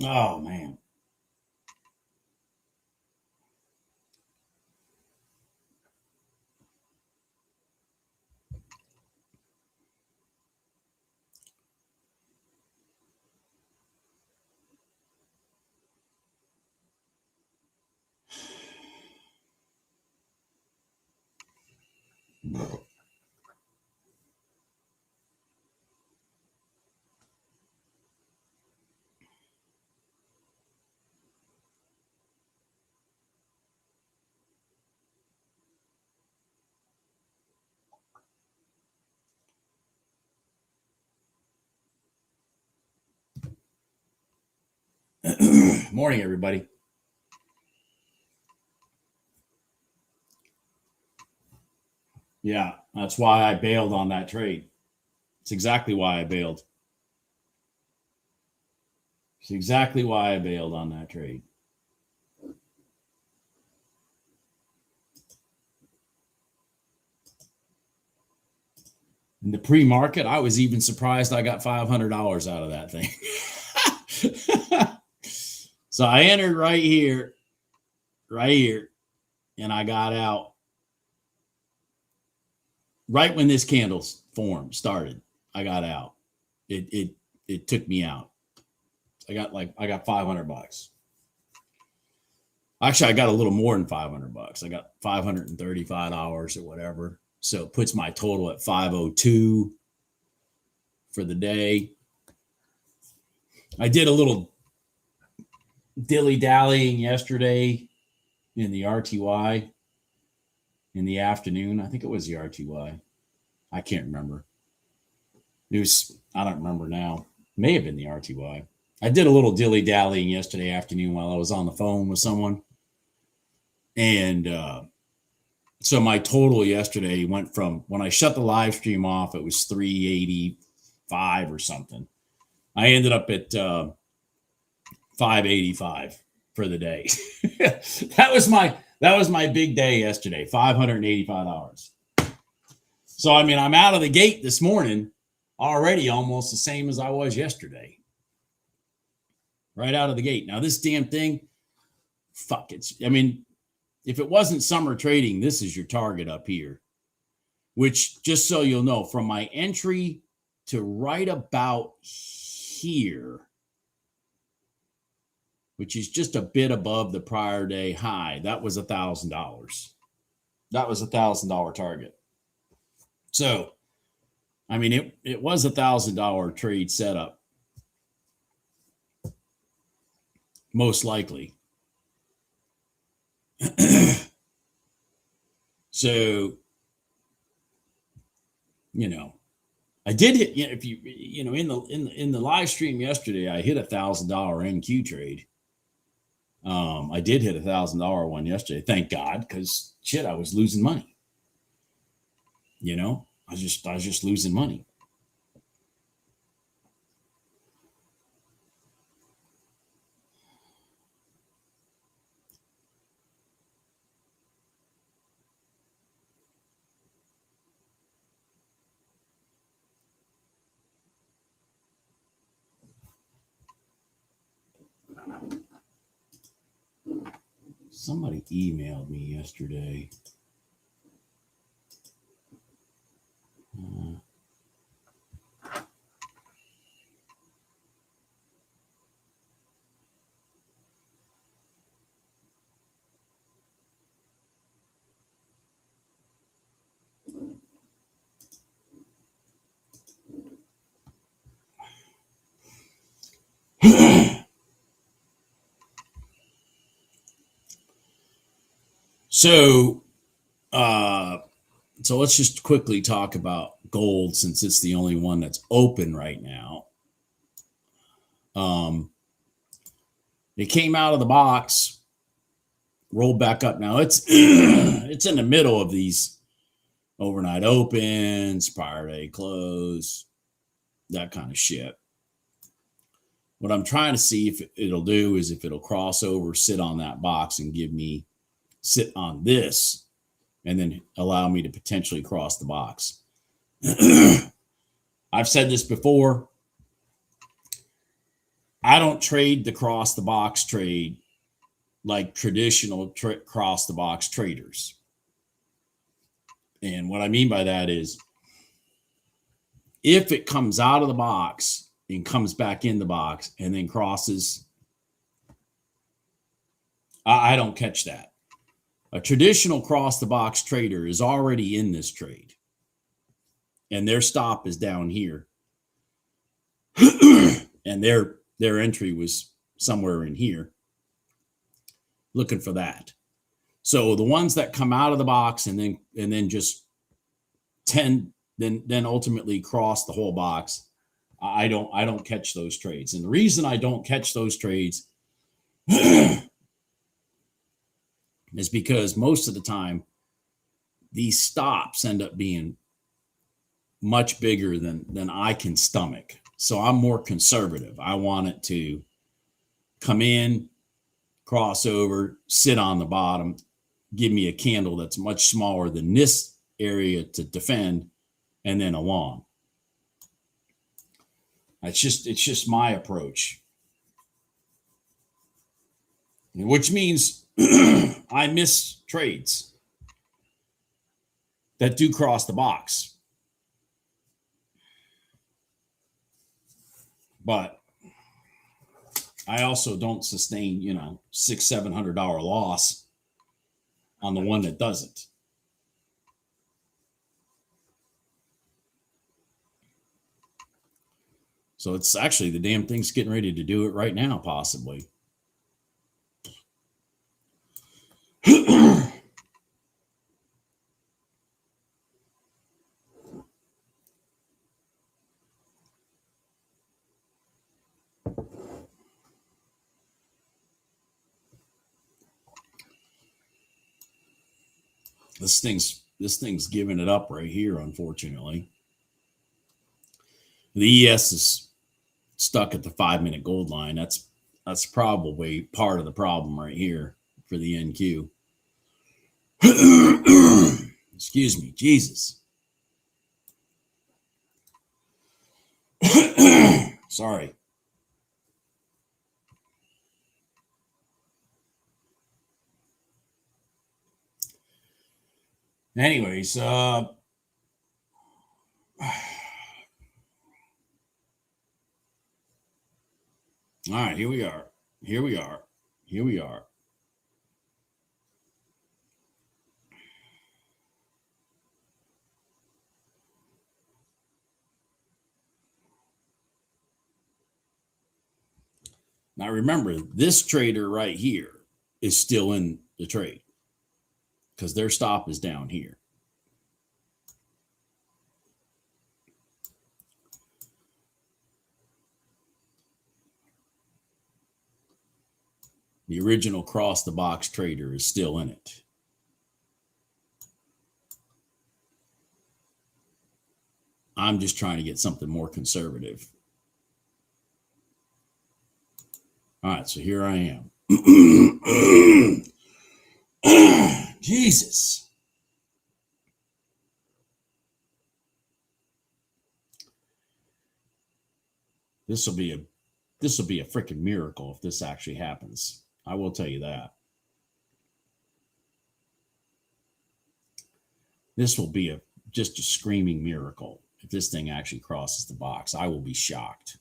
Oh, man. Morning, everybody. Yeah, that's why I bailed on that trade. It's exactly why I bailed. It's exactly why I bailed on that trade. In the pre-market, I was even surprised I got $500 out of that thing. So I entered right here, and I got out right when this candle's form started. I got out. It took me out. I got $500. Actually, I got a little more than $500. I got $535 or whatever. So it puts my total at 502 for the day. I did a little dilly-dallying yesterday in the RTY in the afternoon. I think it was the RTY. I can't remember. I don't remember now. May have been the RTY. I did a little dilly-dallying yesterday afternoon while I was on the phone with someone. And so my total yesterday went from, when I shut the live stream off, it was 385 or something. I ended up at 585 for the day. That was my big day yesterday, $585. So, I mean, I'm out of the gate this morning already almost the same as I was yesterday. Right out of the gate. Now, this damn thing, fuck it. I mean, if it wasn't summer trading, this is your target up here, which, just so you'll know, from my entry to right about here, which is just a bit above the prior day high, that was $1,000. That was $1,000 target. So, I mean, it was $1,000 trade setup, most likely. So, you know, I did hit. If you know, in the live stream yesterday, I hit $1,000 NQ trade. I did hit $1,000 one yesterday. Thank God, because shit, I was losing money. You know, I was just losing money. Somebody emailed me yesterday. So let's just quickly talk about gold, since it's the only one that's open right now. It came out of the box, rolled back up. Now it's it's in the middle of these overnight opens, prior day close, that kind of shit. What I'm trying to see if it'll do is if it'll cross over, sit on that box, and sit on this, and then allow me to potentially cross the box. I've said this before. I don't trade the cross the box trade like traditional cross the box traders. And what I mean by that is if it comes out of the box and comes back in the box and then crosses, I don't catch that. A traditional cross the box trader is already in this trade and their stop is down here. And their entry was somewhere in here, looking for that. So the ones that come out of the box and then just then ultimately cross the whole box, I don't catch those trades. And the reason I don't catch those trades is because most of the time these stops end up being much bigger than I can stomach. So I'm more conservative. I want it to come in, cross over, sit on the bottom, give me a candle that's much smaller than this area to defend, and then along. It's just my approach. Which means I miss trades that do cross the box. But I also don't sustain, $600-700 loss on the one that doesn't. So it's actually the damn thing's getting ready to do it right now, possibly. This thing's giving it up right here, unfortunately. The ES is stuck at the 5-minute gold line. That's probably part of the problem right here for the NQ. Excuse me, Jesus. Sorry. Anyways, all right, here we are. Now remember, this trader right here is still in the trade because their stop is down here. The original cross the box trader is still in it. I'm just trying to get something more conservative. All right, so here I am. Jesus. This will be a freaking miracle if this actually happens. I will tell you that. This will be just a screaming miracle if this thing actually crosses the box. I will be shocked.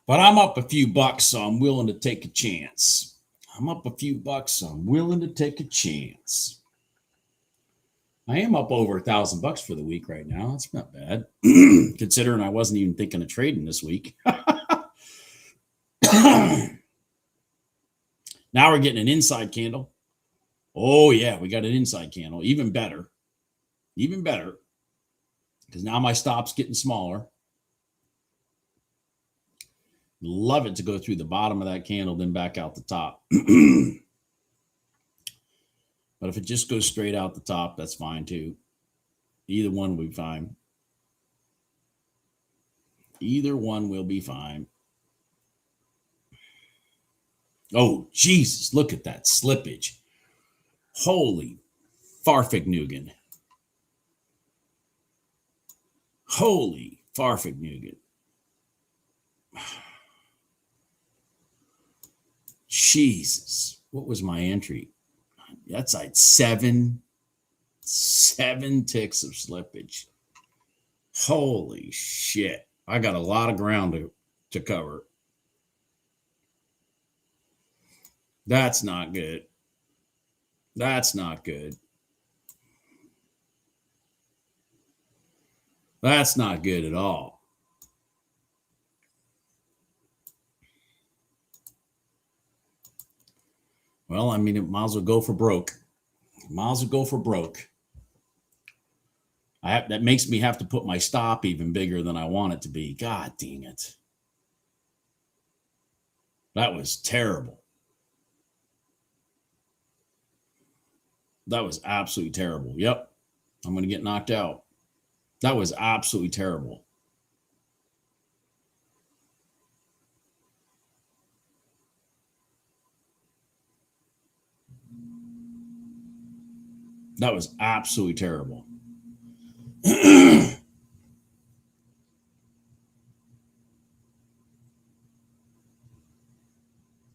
But I'm up a few bucks, so I'm willing to take a chance. I am up over $1,000 for the week right now. It's not bad, considering I wasn't even thinking of trading this week. Now we're getting an inside candle. Oh yeah, we got an inside candle. Even better, because now my stop's getting smaller. Love it to go through the bottom of that candle, then back out the top. But if it just goes straight out the top, that's fine too. Either one will be fine. Oh, Jesus, look at that slippage. Holy farfignugan. Holy farfig nougat. Jesus. What was my entry? That's like seven ticks of slippage. Holy shit. I got a lot of ground to cover. That's not good. That's not good. That's not good at all. Well, I mean, it might as well go for broke. Might as well go for broke. That makes me have to put my stop even bigger than I want it to be. God dang it. That was terrible. That was absolutely terrible. Yep. I'm going to get knocked out. That was absolutely terrible. That was absolutely terrible.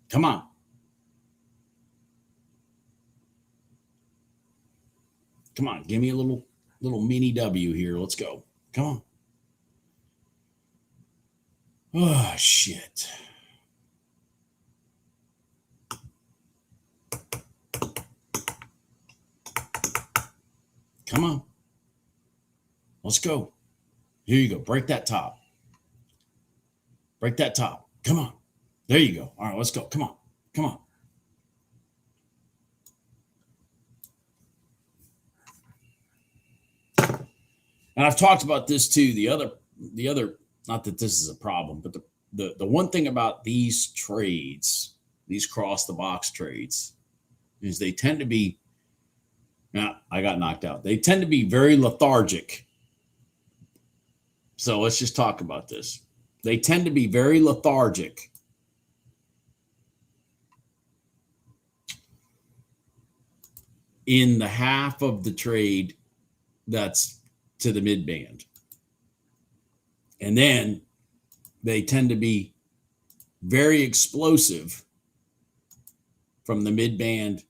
Come on. Come on. Give me a little mini W here. Let's go. Come on. Oh, shit. Come on. Let's go. Here you go. Break that top. Break that top. Come on. There you go. All right, let's go. Come on. Come on. And I've talked about this too. The other, not that this is a problem, but the one thing about these trades, these cross the box trades, is they tend to be, now I got knocked out. They tend to be very lethargic. So let's just talk about this. They tend to be very lethargic. In the half of the trade that's to the mid band. And then they tend to be very explosive from the mid band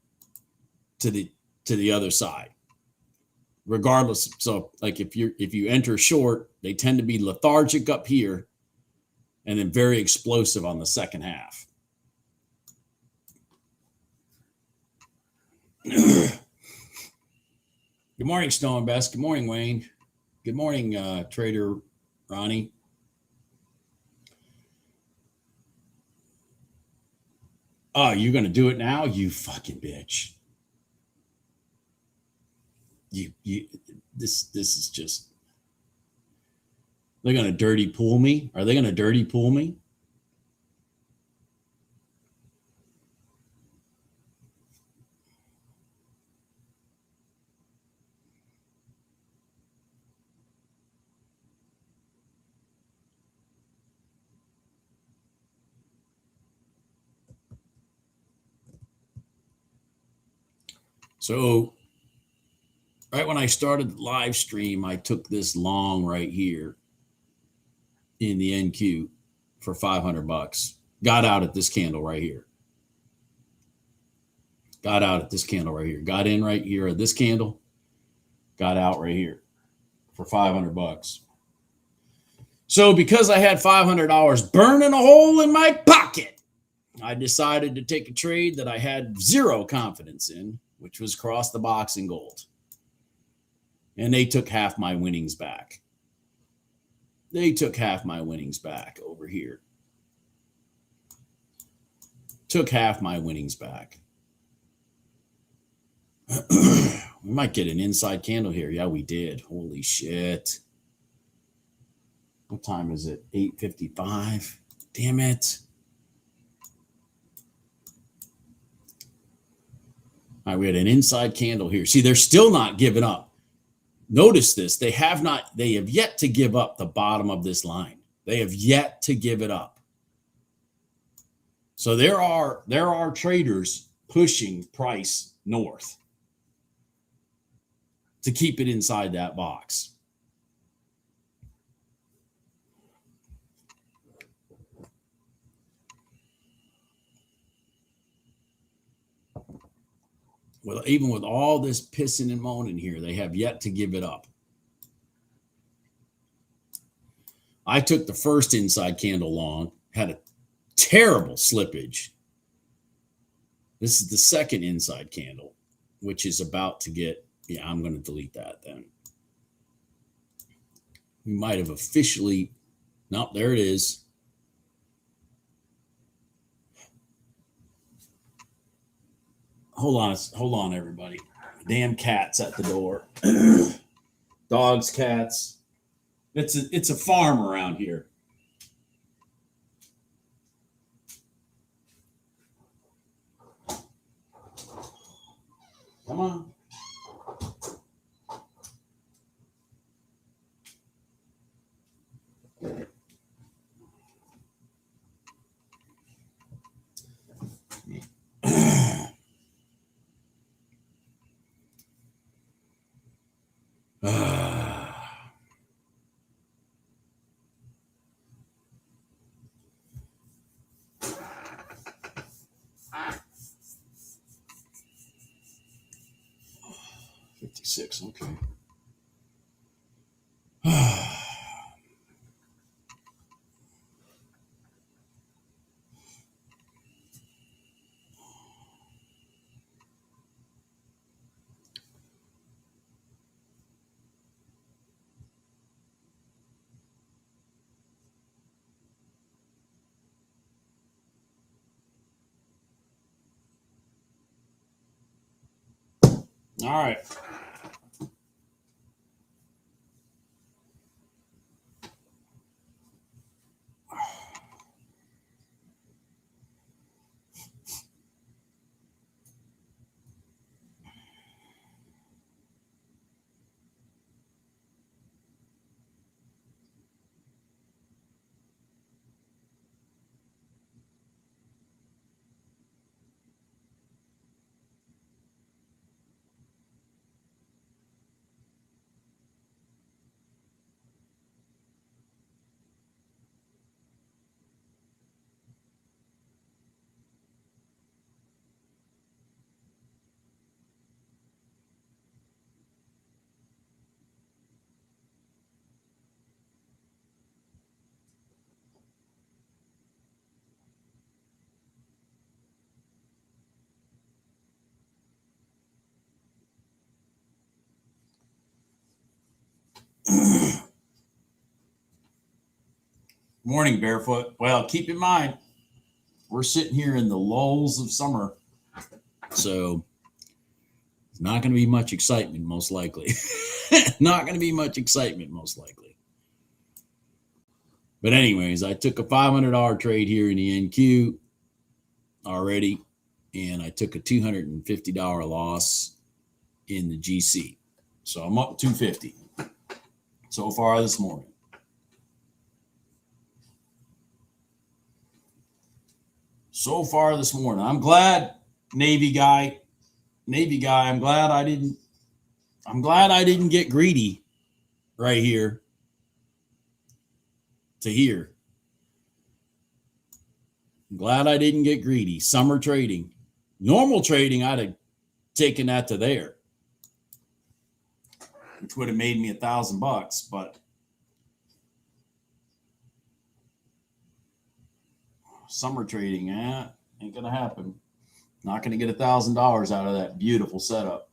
to the other side. Regardless, so like if you enter short, they tend to be lethargic up here and then very explosive on the second half. Good morning, Snow and Best. Good morning, Wayne. Good morning, Trader Ronnie. Oh, you're going to do it now? You fucking bitch. This is just, they're going to dirty pool me. Are they going to dirty pool me? So right when I started the live stream, I took this long right here in the NQ for $500. Got out at this candle right here. Got out at this candle right here. Got in right here at this candle. Got out right here for $500. So because I had $500 burning a hole in my pocket, I decided to take a trade that I had zero confidence in, which was cross the box in gold. And they took half my winnings back. They took half my winnings back over here. Took half my winnings back. We might get an inside candle here. Yeah, we did. Holy shit. What time is it? 8:55. Damn it. All right, we had an inside candle here. See, they're still not giving up. Notice this. They have yet to give up the bottom of this line. They have yet to give it up. So there are traders pushing price north to keep it inside that box. even with all this pissing and moaning here, they have yet to give it up. I took the first inside candle long, had a terrible slippage. This is the second inside candle, which is about to get, yeah, I'm going to delete that then. We might have officially, nope, there it is. Hold on, everybody. Damn cats at the door. Dogs, cats. It's a farm around here. Come on. $56, okay. All right. Morning, Barefoot. Well, keep in mind, we're sitting here in the lulls of summer, so it's not going to be much excitement, most likely. Not going to be much excitement, most likely. But anyways, I took a $500 trade here in the NQ already, and I took a $250 loss in the GC. So I'm up $250 so far this morning. So far this morning. I'm glad, Navy guy, I'm glad I didn't get greedy right here to here. I'm glad I didn't get greedy. Summer trading. Normal trading, I'd have taken that to there, which would have made me $1,000, but summer trading, ain't gonna happen. Not gonna get $1,000 out of that beautiful setup.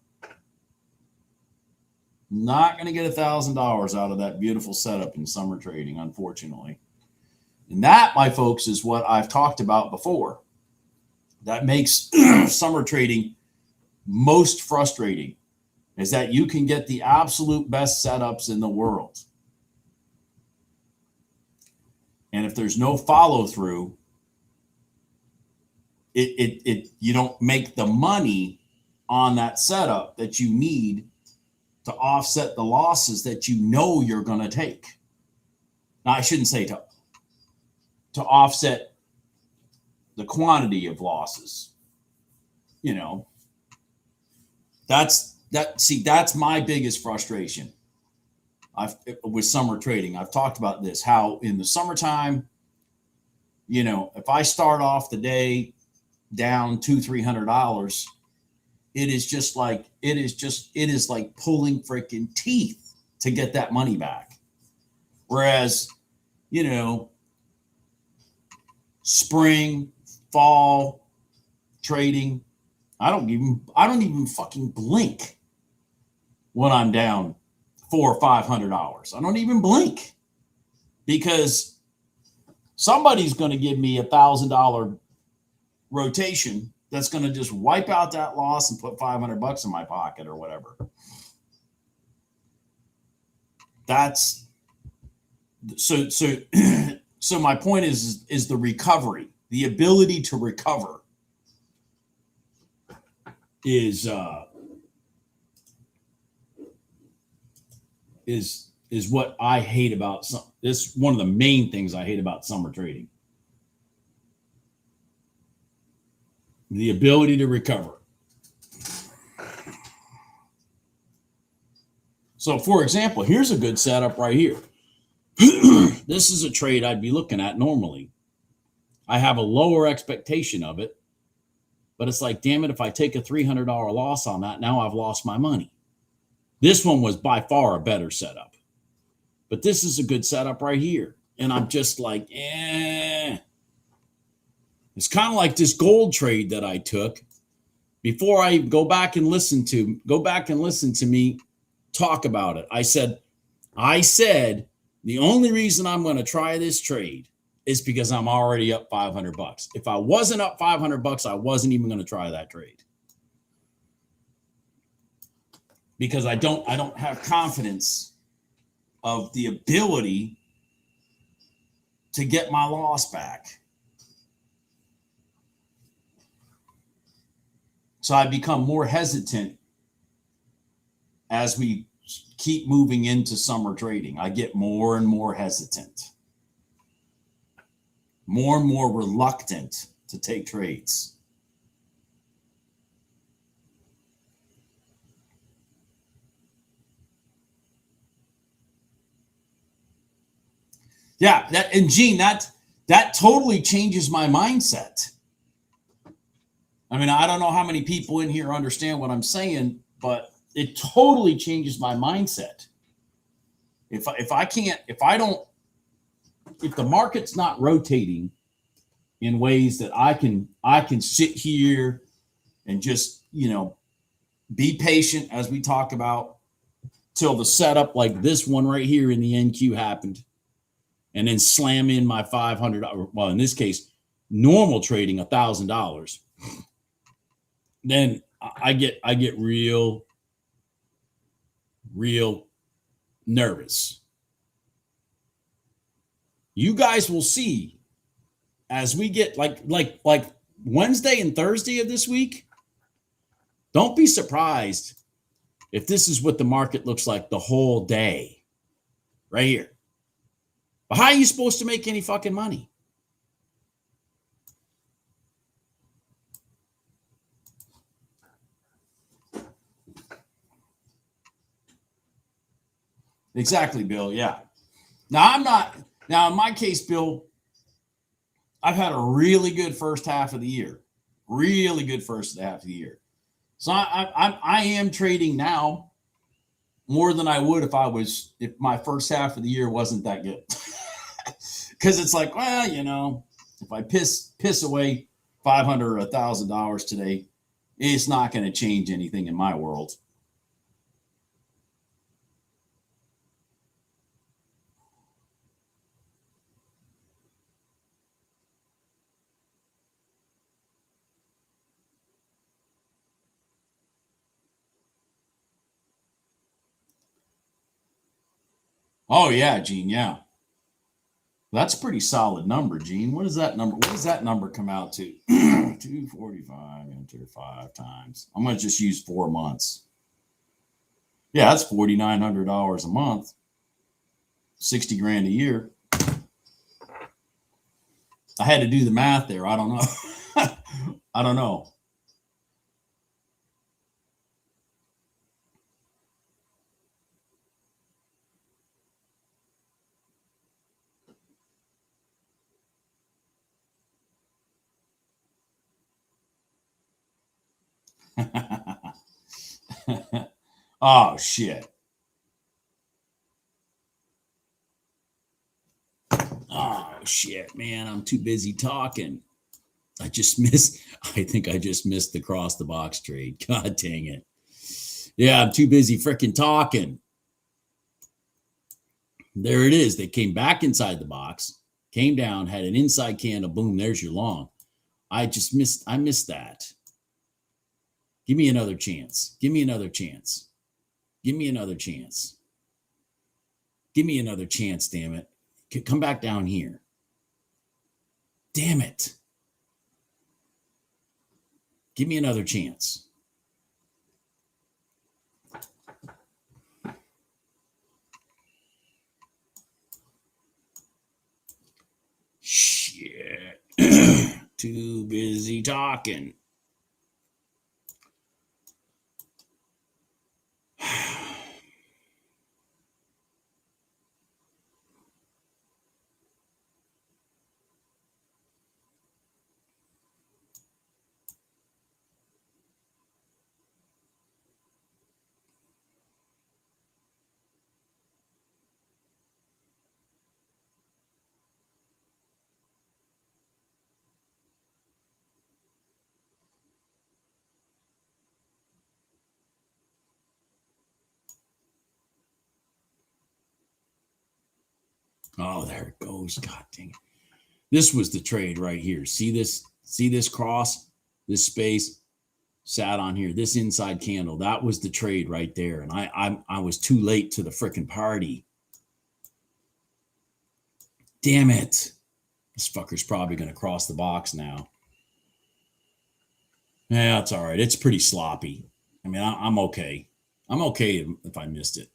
Not gonna get $1,000 out of that beautiful setup in summer trading, unfortunately. And that, my folks, is what I've talked about before. That makes summer trading most frustrating, is that you can get the absolute best setups in the world, and if there's no follow through, you don't make the money on that setup that you need to offset the losses that you know you're going to take. Now, I shouldn't say to offset the quantity of losses. You know, that's my biggest frustration. With summer trading, I've talked about this, how in the summertime, you know, if I start off the day down $200-300, it is like pulling freaking teeth to get that money back. Whereas, you know, spring, fall trading, I don't even fucking blink when I'm down $400 or $500. I don't even blink, because somebody's going to give me $1,000 rotation that's going to just wipe out that loss and put $500 in my pocket or whatever. That's so so my point is the recovery, the ability to recover is what I hate about this. One of the main things I hate about summer trading. The ability to recover. So, for example, here's a good setup right here. This is a trade I'd be looking at normally. I have a lower expectation of it, but it's like, damn it, if I take a $300 loss on that, now I've lost my money. This one was by far a better setup, but this is a good setup right here. And I'm just like, It's kind of like this gold trade that I took. Before I go back and listen to me talk about it. I said, the only reason I'm going to try this trade is because I'm already up $500. If I wasn't up $500, I wasn't even going to try that trade. Because I don't have confidence of the ability to get my loss back. So I become more hesitant as we keep moving into summer trading. I get more and more hesitant, more and more reluctant to take trades. Yeah, and Gene, that totally changes my mindset. I mean, I don't know how many people in here understand what I'm saying, but it totally changes my mindset. If the market's not rotating in ways that I can sit here and just, be patient, as we talk about, till the setup like this one right here in the NQ happened, and then slam in my $500, well, in this case, normal trading $1,000, then I get real nervous. You guys will see as we get like Wednesday and Thursday of this week. Don't be surprised if this is what the market looks like the whole day right here. But how are you supposed to make any fucking money? Exactly, Bill. Yeah. Now in my case, Bill, I've had a really good first half of the year. Really good first half of the year. So I am trading now more than I would if my first half of the year wasn't that good. Because it's like, well, if I piss away $500 or $1,000 today, it's not going to change anything in my world. Oh yeah, Gene. Yeah, that's a pretty solid number, Gene. What is that number? What does that number come out to? 245 enter 5 times. I'm going to just use 4 months. Yeah, that's $4,900 a month. 60 grand a year. I had to do the math there. I don't know. I don't know. Oh, shit. Oh, shit, man. I'm too busy talking. I think I just missed the cross the box trade. God dang it. Yeah, I'm too busy freaking talking. There it is. They came back inside the box, came down, had an inside candle. Boom, there's your long. I missed that. Give me another chance. Give me another chance. Give me another chance. Give me another chance, damn it. Come back down here. Damn it. Give me another chance. Shit. Too busy talking. Oh, there it goes. God dang it. This was the trade right here. See this? See this cross? This space sat on here. This inside candle. That was the trade right there. And I was too late to the freaking party. Damn it. This fucker's probably going to cross the box now. Yeah, it's all right. It's pretty sloppy. I mean, I'm okay. I'm okay if I missed it.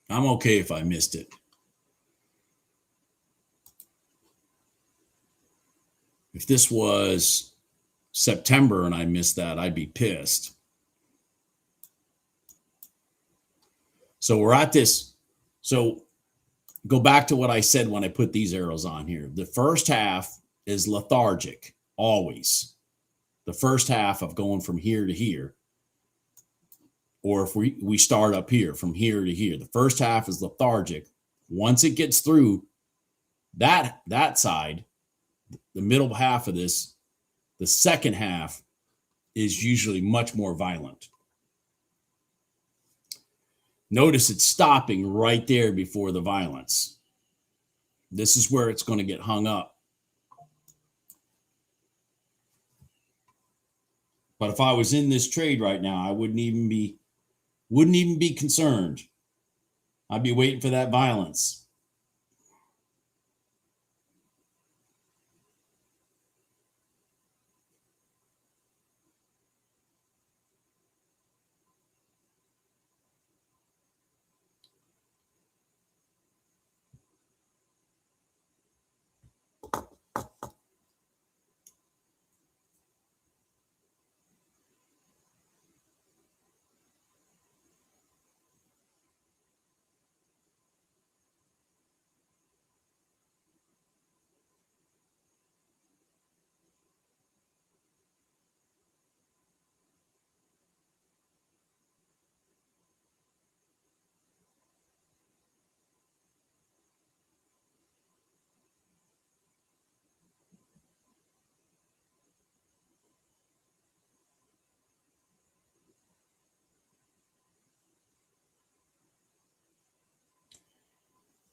I'm okay if I missed it. If this was September and I missed that, I'd be pissed. So we're at this. So go back to what I said when I put these arrows on here. The first half is lethargic, always. The first half of going from here to here. Or if we start up here, from here to here. The first half is lethargic. Once it gets through that side, the middle half of this, the second half is usually much more violent. Notice it's stopping right there before the violence. This is where it's going to get hung up. But if I was in this trade right now, I wouldn't even be concerned. I'd be waiting for that violence.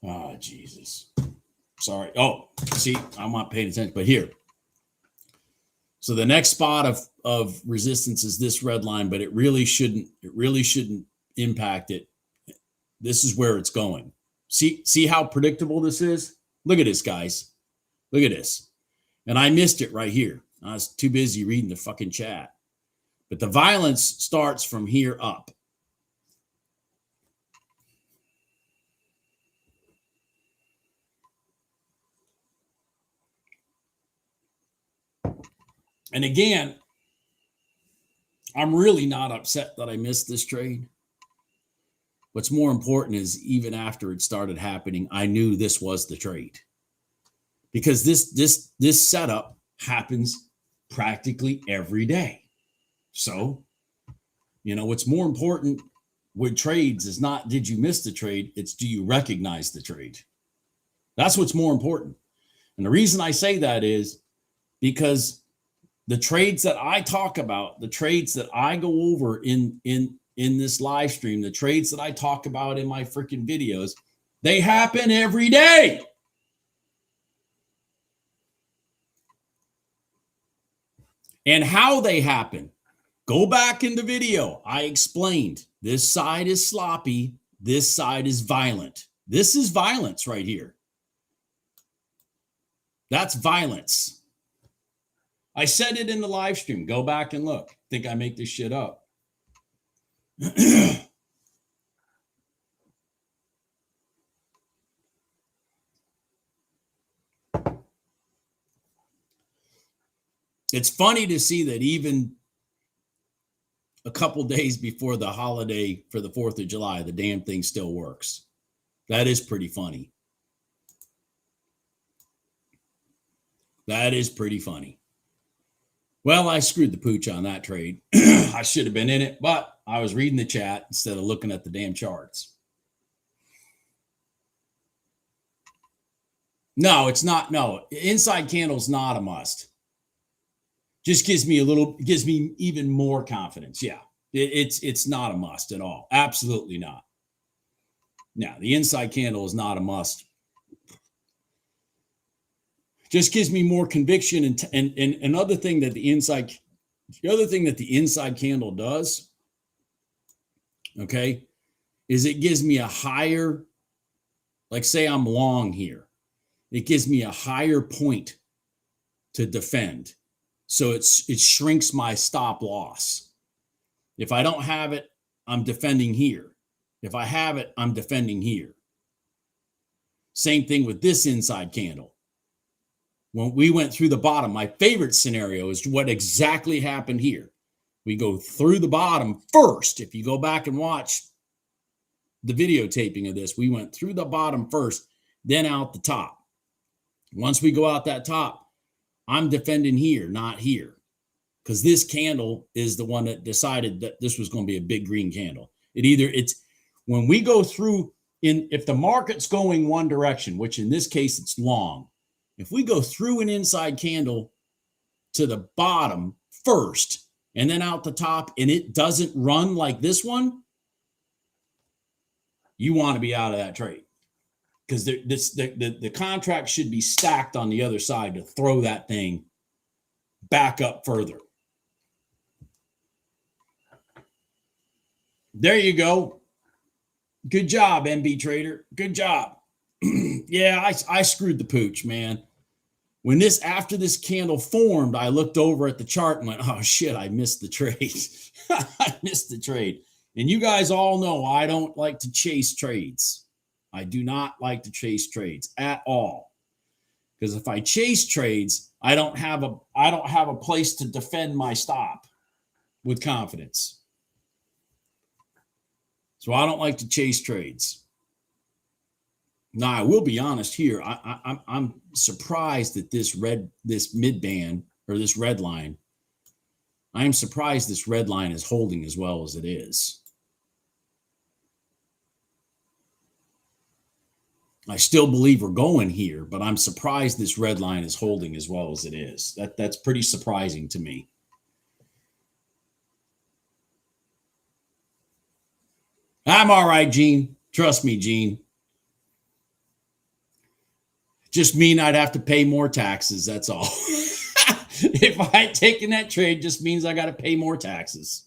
Oh, Jesus. Sorry. Oh, see, I'm not paying attention, but here. So the next spot of resistance is this red line, but it really shouldn't impact it. This is where it's going. See how predictable this is? Look at this, guys. Look at this. And I missed it right here. I was too busy reading the fucking chat. But the violence starts from here up. And again, I'm really not upset that I missed this trade. What's more important is even after it started happening, I knew this was the trade, because this setup happens practically every day. So, what's more important with trades is not did you miss the trade, it's do you recognize the trade. That's what's more important. And the reason I say that is because the trades that I talk about, the trades that I go over in this live stream, the trades that I talk about in my freaking videos, they happen every day. And how they happen, go back in the video. I explained this side is sloppy. This side is violent. This is violence right here. That's violence. I said it in the live stream. Go back and look. Think I make this shit up. It's funny to see that even a couple days before the holiday for the 4th of July, the damn thing still works. That is pretty funny. That is pretty funny. Well, I screwed the pooch on that trade. I should have been in it, but I was reading the chat instead of looking at the damn charts. No, it's not. No, inside candle's not a must. Just gives me even more confidence. Yeah, it's not a must at all. Absolutely not. Now, the inside candle is not a must. Just gives me more conviction. And another thing that the other thing that the inside candle does, okay, is it gives me a higher, like say I'm long here, it gives me a higher point to defend. So it shrinks my stop loss. If I don't have it, I'm defending here. If I have it, I'm defending here. Same thing with this inside candle. When we went through the bottom, my favorite scenario is what exactly happened here. We go through the bottom first. If you go back and watch the videotaping of this, we went through the bottom first, then out the top. Once we go out that top, I'm defending here, not here, because this candle is the one that decided that this was going to be a big green candle. It's when we go through if the market's going one direction, which in this case it's long, if we go through an inside candle to the bottom first and then out the top and it doesn't run like this one, you want to be out of that trade, because the contract should be stacked on the other side to throw that thing back up further. There you go. Good job, MB Trader. Good job. Yeah, I screwed the pooch, man. After this candle formed, I looked over at the chart and went, oh shit, I missed the trade. I missed the trade. And you guys all know I don't like to chase trades. I do not like to chase trades at all. Because if I chase trades, I don't have a place to defend my stop with confidence. So I don't like to chase trades. Now, I will be honest here. I'm surprised that this mid band or this red line, I am surprised this red line is holding as well as it is. I still believe we're going here, but I'm surprised this red line is holding as well as it is. That's pretty surprising to me. I'm all right, Gene. Trust me, Gene. Just mean I'd have to pay more taxes. That's all. If I had taken that trade, just means I got to pay more taxes.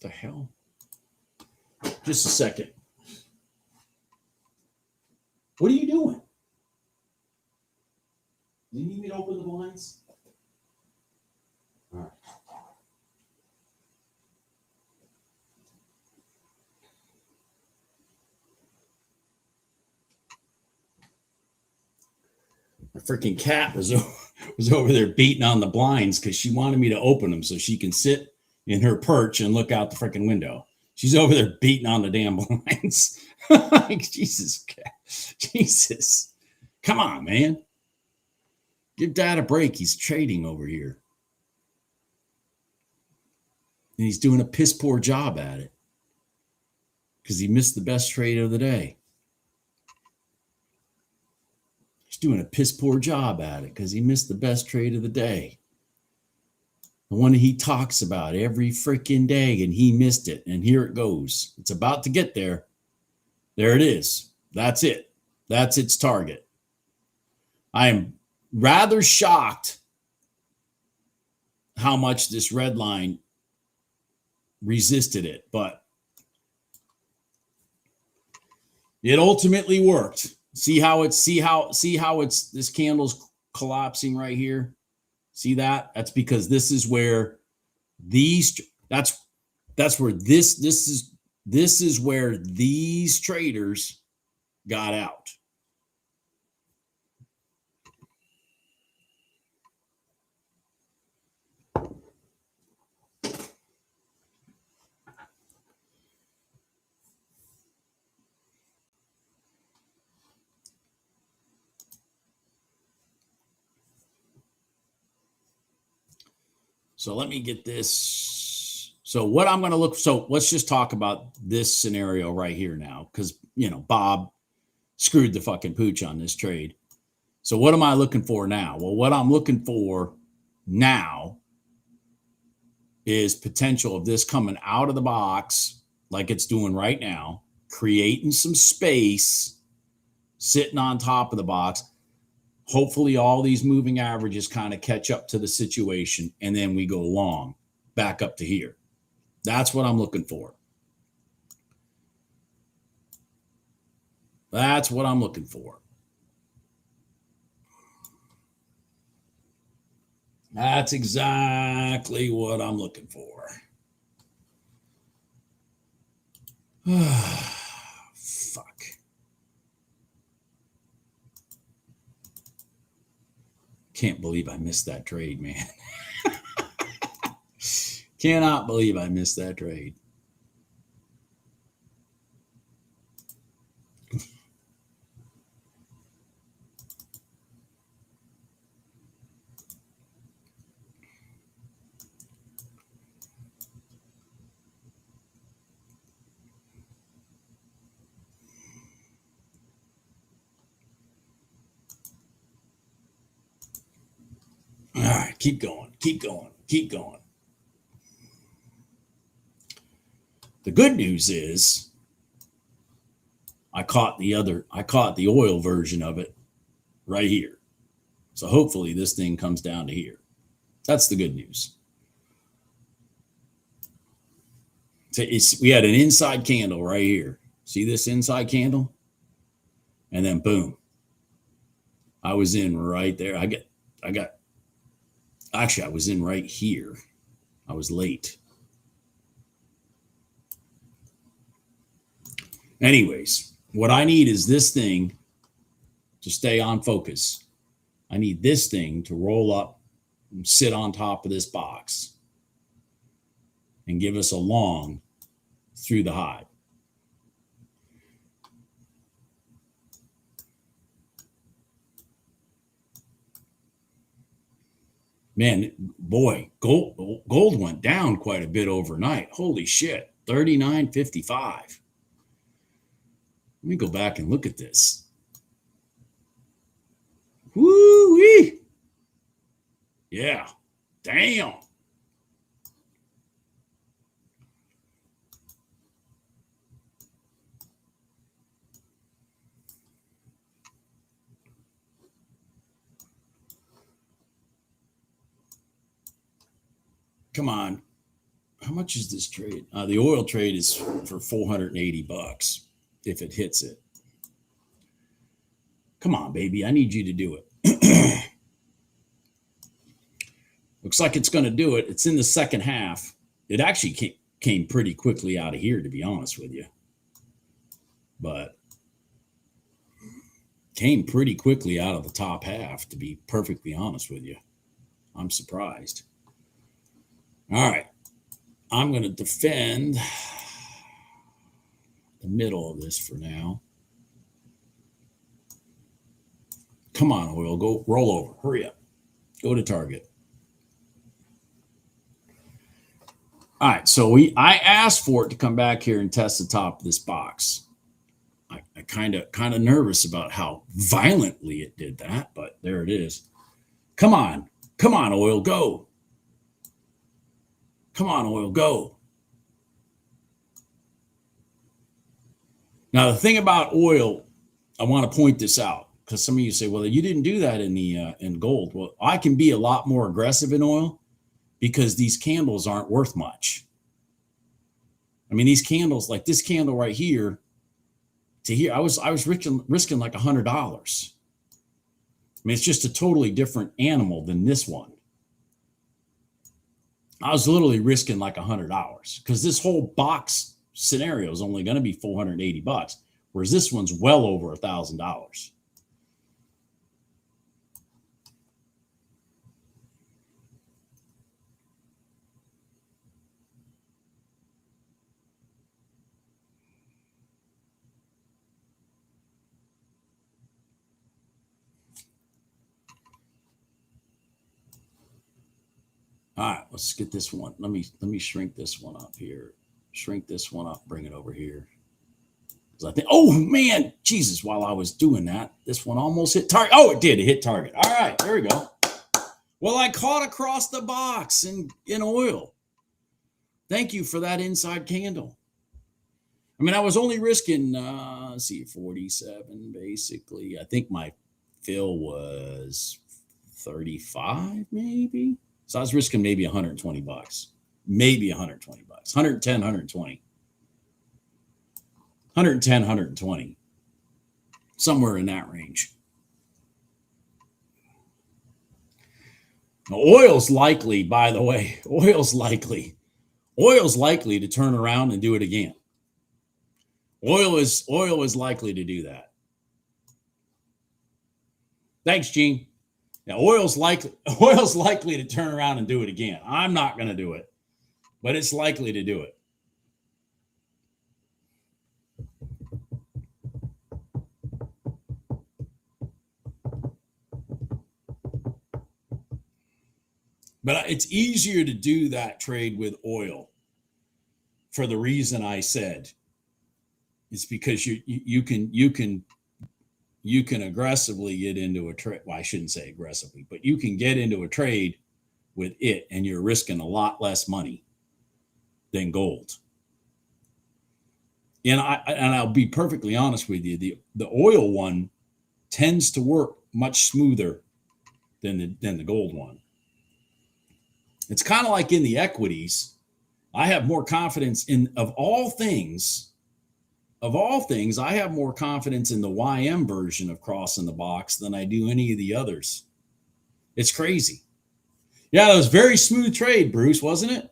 The hell? Just a second. What are you doing? Do you need me to open the blinds? All right. My freaking cat was over there beating on the blinds because she wanted me to open them so she can sit in her perch and look out the freaking window. She's over there beating on the damn blinds. Like, Jesus. Jesus. Come on, man. Give Dad a break. He's trading over here. And he's doing a piss poor job at it because he missed the best trade of the day. He's doing a piss poor job at it because he missed the best trade of the day. The one that he talks about every freaking day, and he missed it. And here it goes. It's about to get there. There it is. That's it. That's its target. I am rather shocked how much this red line resisted it, but it ultimately worked. See how it's this candle's collapsing right here. See that? That's because this is where that's where this is where these traders got out. So let me get this. So what I'm going to look, so let's just talk about this scenario right here now, because, Bob screwed the fucking pooch on this trade. So what am I looking for now? Well, what I'm looking for now is potential of this coming out of the box like it's doing right now, creating some space, sitting on top of the box. Hopefully all these moving averages kind of catch up to the situation, and then we go long back up to here. That's what I'm looking for. That's what I'm looking for. That's exactly what I'm looking for. Fuck. Can't believe I missed that trade, man. Cannot believe I missed that trade. All right, keep going, keep going, keep going. The good news is I caught the oil version of it right here. So hopefully this thing comes down to here. That's the good news. So we had an inside candle right here. See this inside candle? And then boom. I was in right there. Actually, I was in right here. I was late. Anyways, what I need is this thing to stay on focus. I need this thing to roll up and sit on top of this box and give us a long through the high. Man, boy, gold went down quite a bit overnight. Holy shit, 39.55. Let me go back and look at this. Woo-wee. Yeah, damn. Come on. How much is this trade? The oil trade is for $480 if it hits it. Come on, baby. I need you to do it. Looks like it's going to do it. It's in the second half. It actually came pretty quickly out of here, to be honest with you. But came pretty quickly out of the top half, to be perfectly honest with you. I'm surprised. All right. I'm going to defend the middle of this for now. Come on, oil. Go roll over. Hurry up. Go to target. All right. So I asked for it to come back here and test the top of this box. I kind of nervous about how violently it did that, but there it is. Come on. Come on, oil. Go. Come on, oil, go. Now, the thing about oil, I want to point this out because some of you say, well, you didn't do that in gold. Well, I can be a lot more aggressive in oil because these candles aren't worth much. I mean, these candles, like this candle right here to here, I was risking like $100. I mean, it's just a totally different animal than this one. I was literally risking like $100 because this whole box scenario is only going to be $480, whereas this one's well over $1,000. All right, let's get this one. Let me shrink this one up here. Shrink this one up, bring it over here. Because I think, oh man, Jesus, while I was doing that, this one almost hit target. Oh, it did. It hit target. All right, there we go. Well, I caught across the box in oil. Thank you for that inside candle. I mean, I was only risking, let's see, 47 basically. I think my fill was 35 maybe. So I was risking maybe $120, maybe $120, 110, 120, 110, 120, somewhere in that range. Now, oil's likely, by the way, oil's likely to turn around and do it again. Oil is likely to do that. Thanks, Gene. Now, oil's likely to turn around and do it again. I'm not going to do it, but it's likely to do it. But it's easier to do that trade with oil for the reason I said. It's because you can aggressively get into a trade. Well, I shouldn't say aggressively, but you can get into a trade with it and you're risking a lot less money than gold. And I'll be perfectly honest with you, the oil one tends to work much smoother than the gold one. It's kind of like in the equities. I have more confidence in, of all things, I have more confidence in the YM version of crossing the box than I do any of the others. It's crazy. Yeah, that was very smooth trade, Bruce, wasn't it?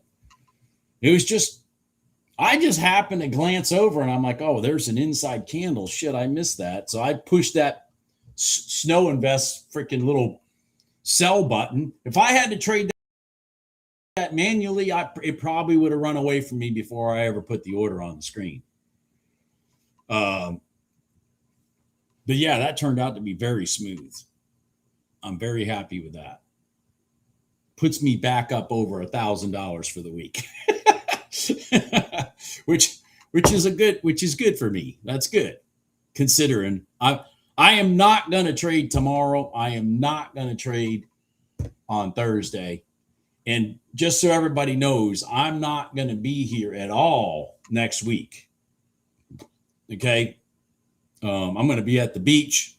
It was just, I just happened to glance over and I'm like, oh, there's an inside candle. Shit, I missed that. So I pushed that Snow Invest freaking little sell button. If I had to trade that manually, it probably would have run away from me before I ever put the order on the screen. But yeah, that turned out to be very smooth. I'm very happy with that. Puts me back up over $1,000 for the week, which is good for me. That's good, considering I am not going to trade tomorrow. I am not going to trade on Thursday. And just so everybody knows, I'm not going to be here at all next week. Okay. I'm going to be at the beach.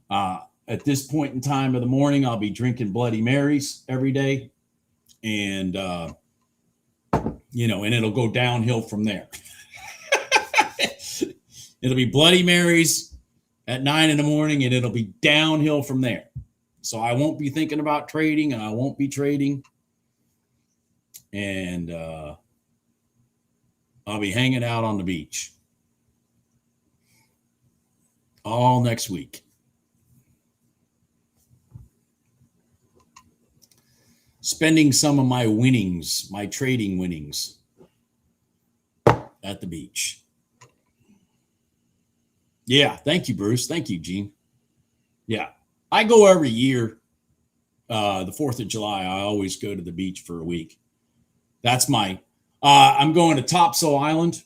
At this point in time of the morning, I'll be drinking Bloody Marys every day. And and it'll go downhill from there. It'll be Bloody Marys at 9 in the morning, and it'll be downhill from there. So I won't be thinking about trading, and I won't be trading. And I'll be hanging out on the beach all next week. Spending some of my winnings, my trading winnings, at the beach. Yeah, thank you, Bruce. Thank you, Gene. Yeah, I go every year. The 4th of July, I always go to the beach for a week. That's my, I'm going to Topsail Island.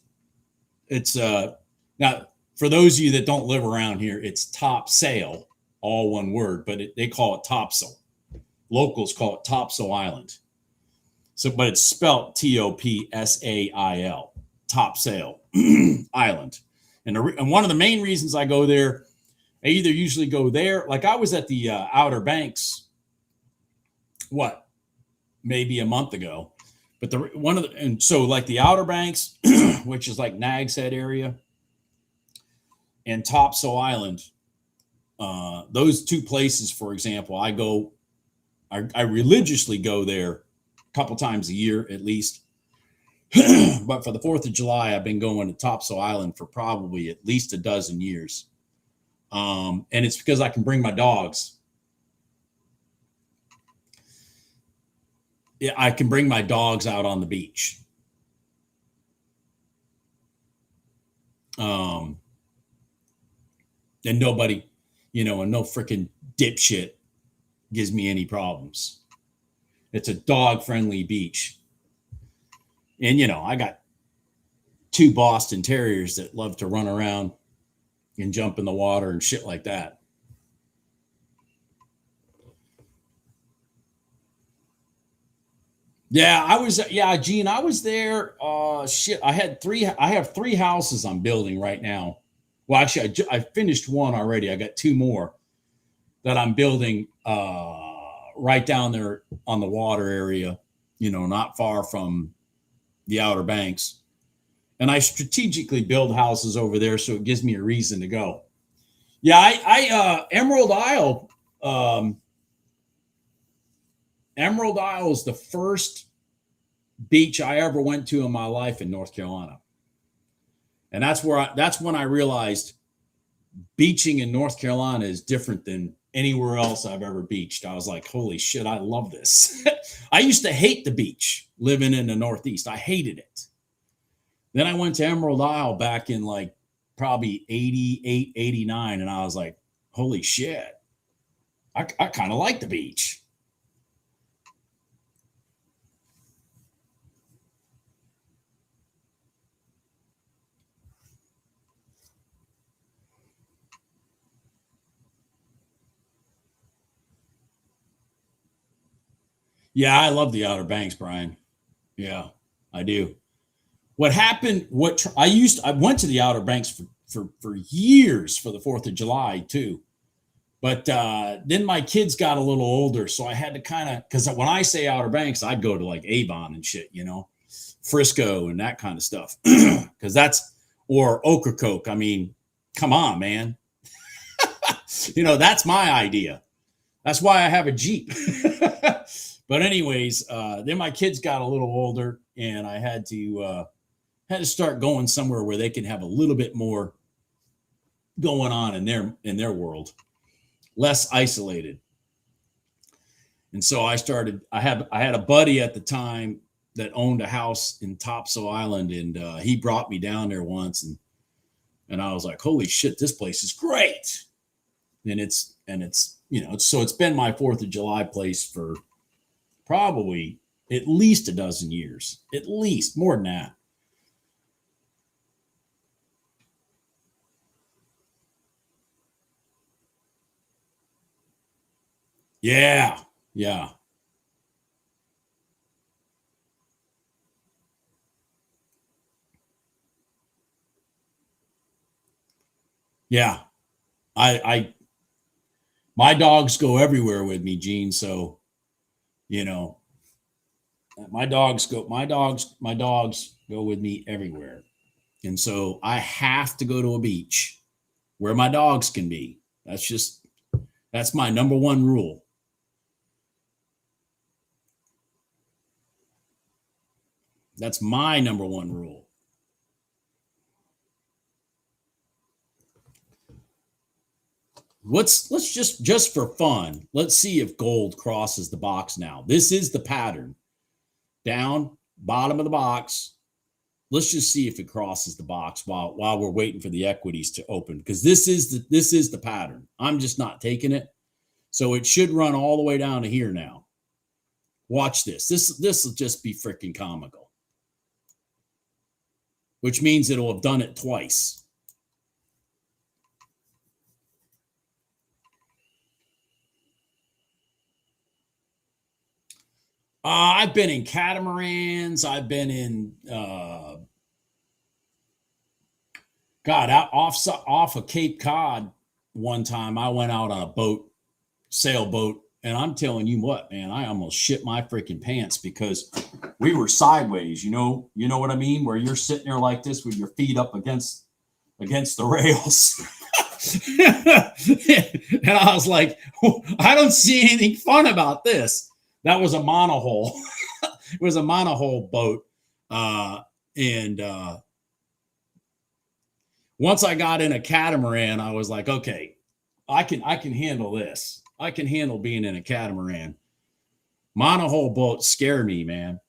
It's, now, for those of you that don't live around here, it's Topsail, all one word, but they call it Topsail. Locals call it Topsail Island. So, but it's spelled Topsail, Topsail Island. And one of the main reasons I go there, I either usually go there, like I was at the Outer Banks, maybe a month ago. But and so like the Outer Banks, which is like Nag's Head area, and Topsail Island, those two places, for example, I religiously go there a couple times a year at least. But for the 4th of July, I've been going to Topsail Island for probably at least a dozen years. And it's because I can bring my dogs. Yeah, I can bring my dogs out on the beach. And nobody, and no freaking dipshit gives me any problems. It's a dog-friendly beach. And, I got 2 Boston Terriers that love to run around and jump in the water and shit like that. Yeah, Gene, I was there. I have 3 houses I'm building right now. Well, actually, I finished one already. I got 2 more that I'm building right down there on the water area, not far from the Outer Banks. And I strategically build houses over there so it gives me a reason to go. Yeah, I Emerald Isle. Emerald Isle is the first beach I ever went to in my life in North Carolina. And that's when I realized beaching in North Carolina is different than anywhere else I've ever beached. I was like, holy shit, I love this. I used to hate the beach living in the Northeast. I hated it. Then I went to Emerald Isle back in like probably 88, 89. And I was like, holy shit, I kind of like the beach. Yeah, I love the Outer Banks, Brian. Yeah, I do. What happened? I went to the Outer Banks for years for the 4th of July too, but then my kids got a little older, so I had to because when I say Outer Banks, I'd go to like Avon and shit, Frisco and that kind of stuff, because or Ocracoke. I mean, come on, man. That's my idea. That's why I have a Jeep. But anyways, then my kids got a little older, and I had to start going somewhere where they can have a little bit more going on in their world, less isolated. And so I had a buddy at the time that owned a house in Topsail Island, and he brought me down there once, and I was like, holy shit, this place is great. And it's been my 4th of July place for probably at least a dozen years, at least more than that. Yeah. Yeah. Yeah. My dogs go everywhere with me, Gene. So, My dogs go with me everywhere. And so I have to go to a beach where my dogs can be. That's my number one rule. That's my number one rule. Let's just for fun, let's see if gold crosses the box now. This is the pattern. Down, bottom of the box. Let's just see if it crosses the box while we're waiting for the equities to open, because this is the pattern. I'm just not taking it. So it should run all the way down to here now. Watch this. This will just be freaking comical. Which means it'll have done it twice. I've been in catamarans. I've been in out off of Cape Cod one time. I went out on a boat, sailboat, and I'm telling you what, man, I almost shit my freaking pants because we were sideways. You know what I mean? Where you're sitting there like this with your feet up against the rails. And I was like, I don't see anything fun about this. That was a monohull. It was a monohull boat. And once I got in a catamaran, I was like, okay, I can handle this. I can handle being in a catamaran. Monohull boats scare me, man.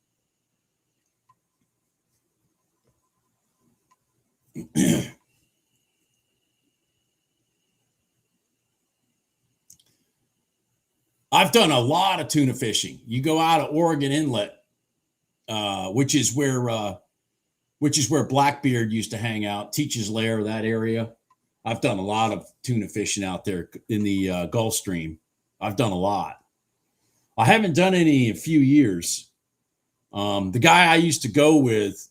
I've done a lot of tuna fishing. You go out of Oregon Inlet, which is where Blackbeard used to hang out, Teach's Lair, that area. I've done a lot of tuna fishing out there in the Gulf Stream. I've done a lot. I haven't done any in a few years. The guy I used to go with,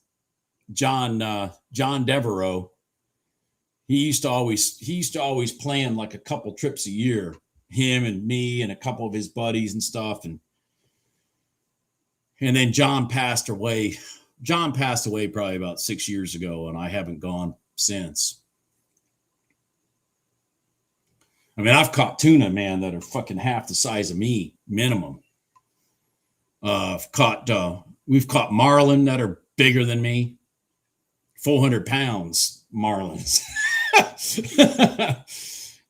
John Devereaux, he used to always plan like a couple trips a year. Him and me and a couple of his buddies and stuff, and then John passed away. John passed away probably about 6 years ago, and I haven't gone since. I mean, I've caught tuna, man, that are fucking half the size of me, minimum. We've caught marlin that are bigger than me, 400 pounds marlins.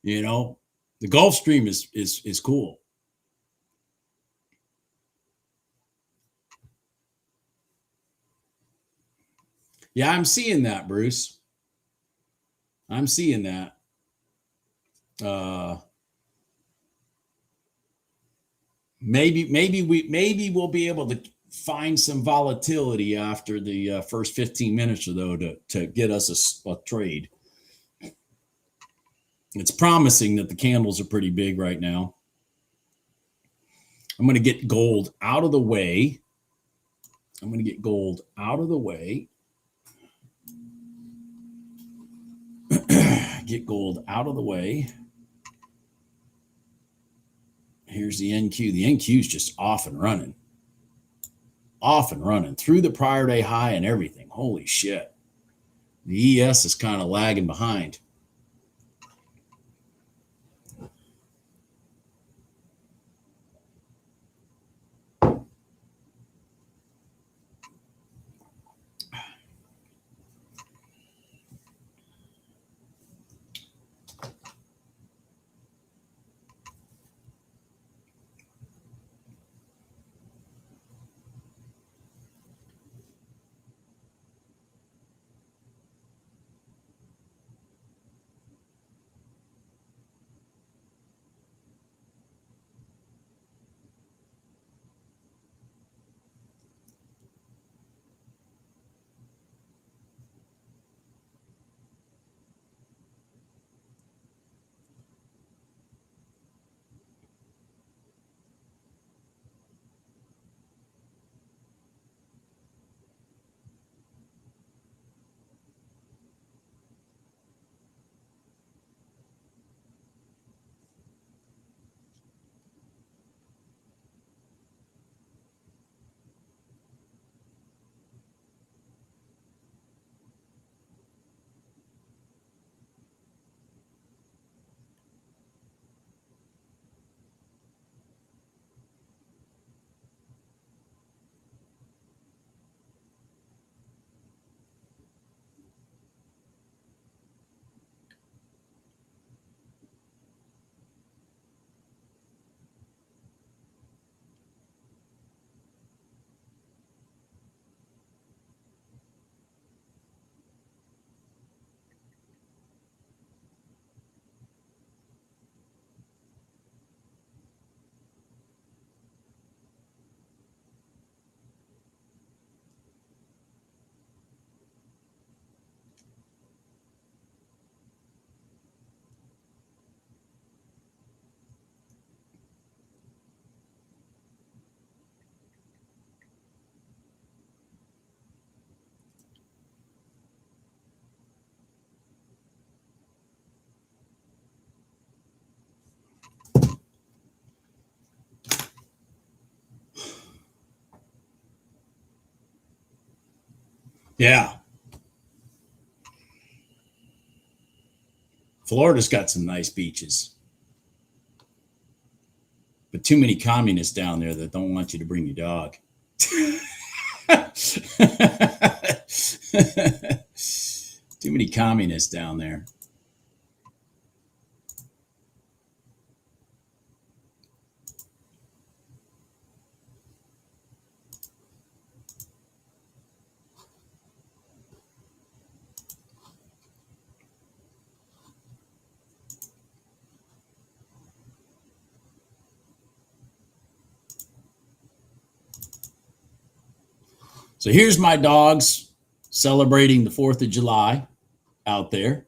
You know, the Gulf Stream is cool. Yeah, I'm seeing that, Bruce. I'm seeing that. Maybe we'll be able to find some volatility after the first 15 minutes or though to get us a trade. It's promising that the candles are pretty big right now. I'm going to get gold out of the way. Get gold out of the way. Here's the NQ. The NQ is just off and running through the prior day high and everything. Holy shit. The ES is kind of lagging behind. Yeah. Florida's got some nice beaches, but too many communists down there that don't want you to bring your dog. Too many communists down there. So here's my dogs celebrating the 4th of July out there.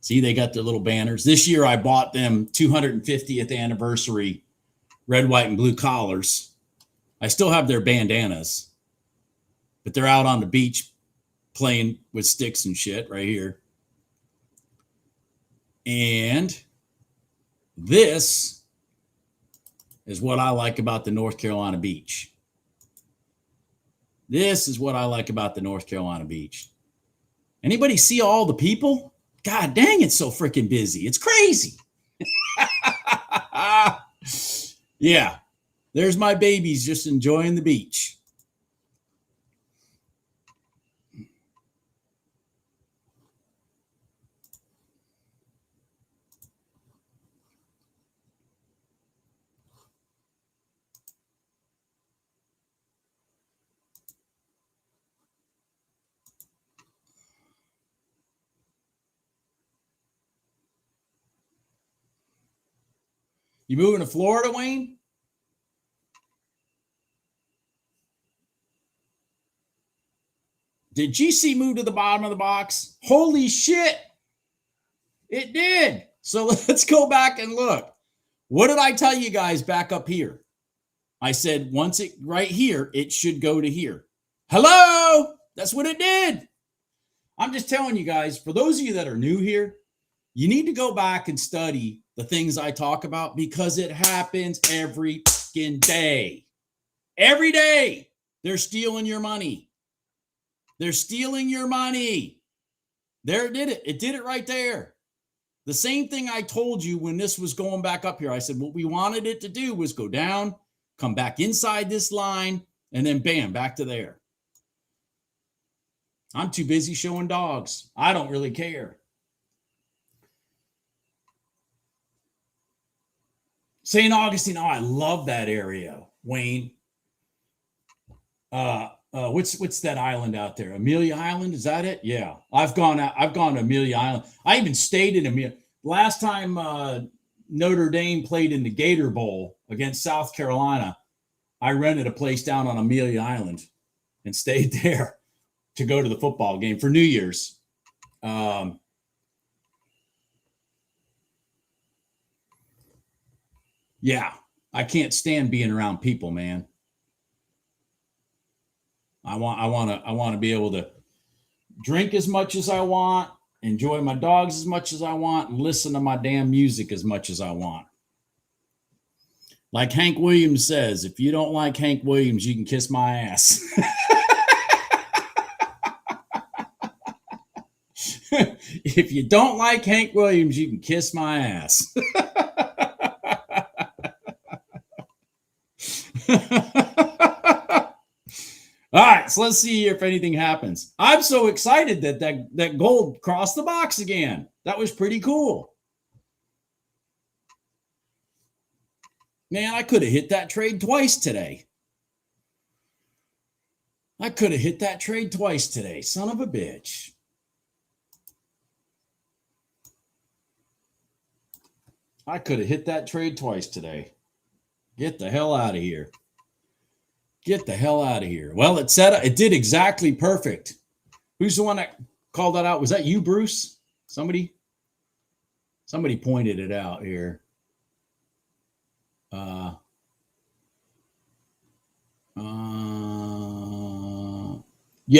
See, they got their little banners. This year I bought them 250th anniversary red, white, and blue collars. I still have their bandanas, but they're out on the beach playing with sticks and shit right here. And this is what I like about the North Carolina beach. This is what I like about the North Carolina beach. Anybody see all the people? God dang, it's so freaking busy. It's crazy. Yeah, there's my babies just enjoying the beach. You moving to Florida, Wayne? Did GC move to the bottom of the box? Holy shit. It did. So let's go back and look. What did I tell you guys back up here? I said, once it right here, it should go to here. Hello? That's what it did. I'm just telling you guys, for those of you that are new here, you need to go back and study the things I talk about because it happens every fucking day. Every day. They're stealing your money. They're stealing your money. There it did it. It did it right there. The same thing I told you when this was going back up here. I said what we wanted it to do was go down, come back inside this line, and then bam, back to there. I'm too busy showing dogs. I don't really care. St. Augustine, oh, I love that area, Wayne. What's that island out there? Amelia Island, is that it? Yeah, I've gone to Amelia Island. I even stayed in Amelia. Last time Notre Dame played in the Gator Bowl against South Carolina, I rented a place down on Amelia Island and stayed there to go to the football game for New Year's. Yeah, I can't stand being around people, man. I want to be able to drink as much as I want, enjoy my dogs as much as I want, and listen to my damn music as much as I want. Like Hank Williams says, if you don't like Hank Williams, you can kiss my ass. If you don't like Hank Williams, you can kiss my ass. All right, so let's see if anything happens. I'm so excited that gold crossed the box again. That was pretty cool. Man, I could have hit that trade twice today. Son of a bitch. I could have hit that trade twice today. Get the hell out of here. Well, it did exactly perfect. Who's the one that called that out? Was that you, Bruce? Somebody pointed it out here. Yeah,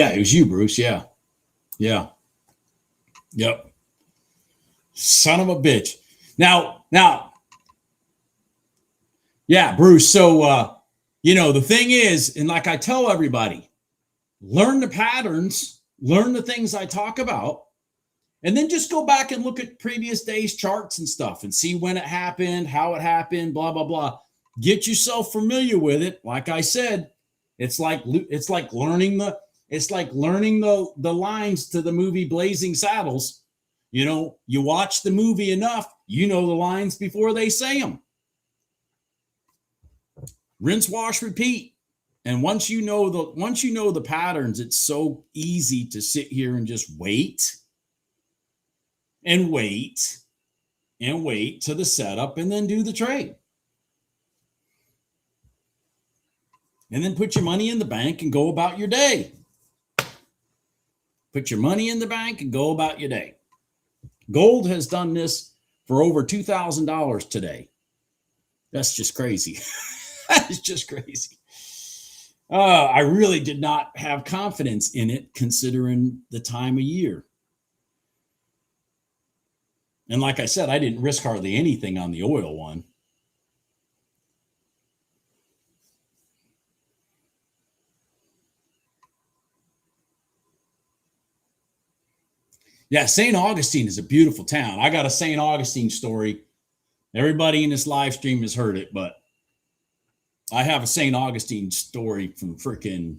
it was you, Bruce. Yeah. Yep. Son of a bitch. Now, yeah, Bruce. So, the thing is, and like I tell everybody, learn the patterns, learn the things I talk about, and then just go back and look at previous days' charts and stuff and see when it happened, how it happened, blah, blah, blah. Get yourself familiar with it. Like I said, it's like learning the lines to the movie Blazing Saddles. You know, you watch the movie enough, you know the lines before they say them. Rinse, wash, repeat. And once you know the patterns, it's so easy to sit here and just wait and wait and wait to the setup and then do the trade. And then put your money in the bank and go about your day. Put your money in the bank and go about your day. Gold has done this for over $2,000 today. That's just crazy. That is just crazy. I really did not have confidence in it considering the time of year. And like I said, I didn't risk hardly anything on the oil one. Yeah, St. Augustine is a beautiful town. I got a St. Augustine story. Everybody in this live stream has heard it, but I have a St. Augustine story from freaking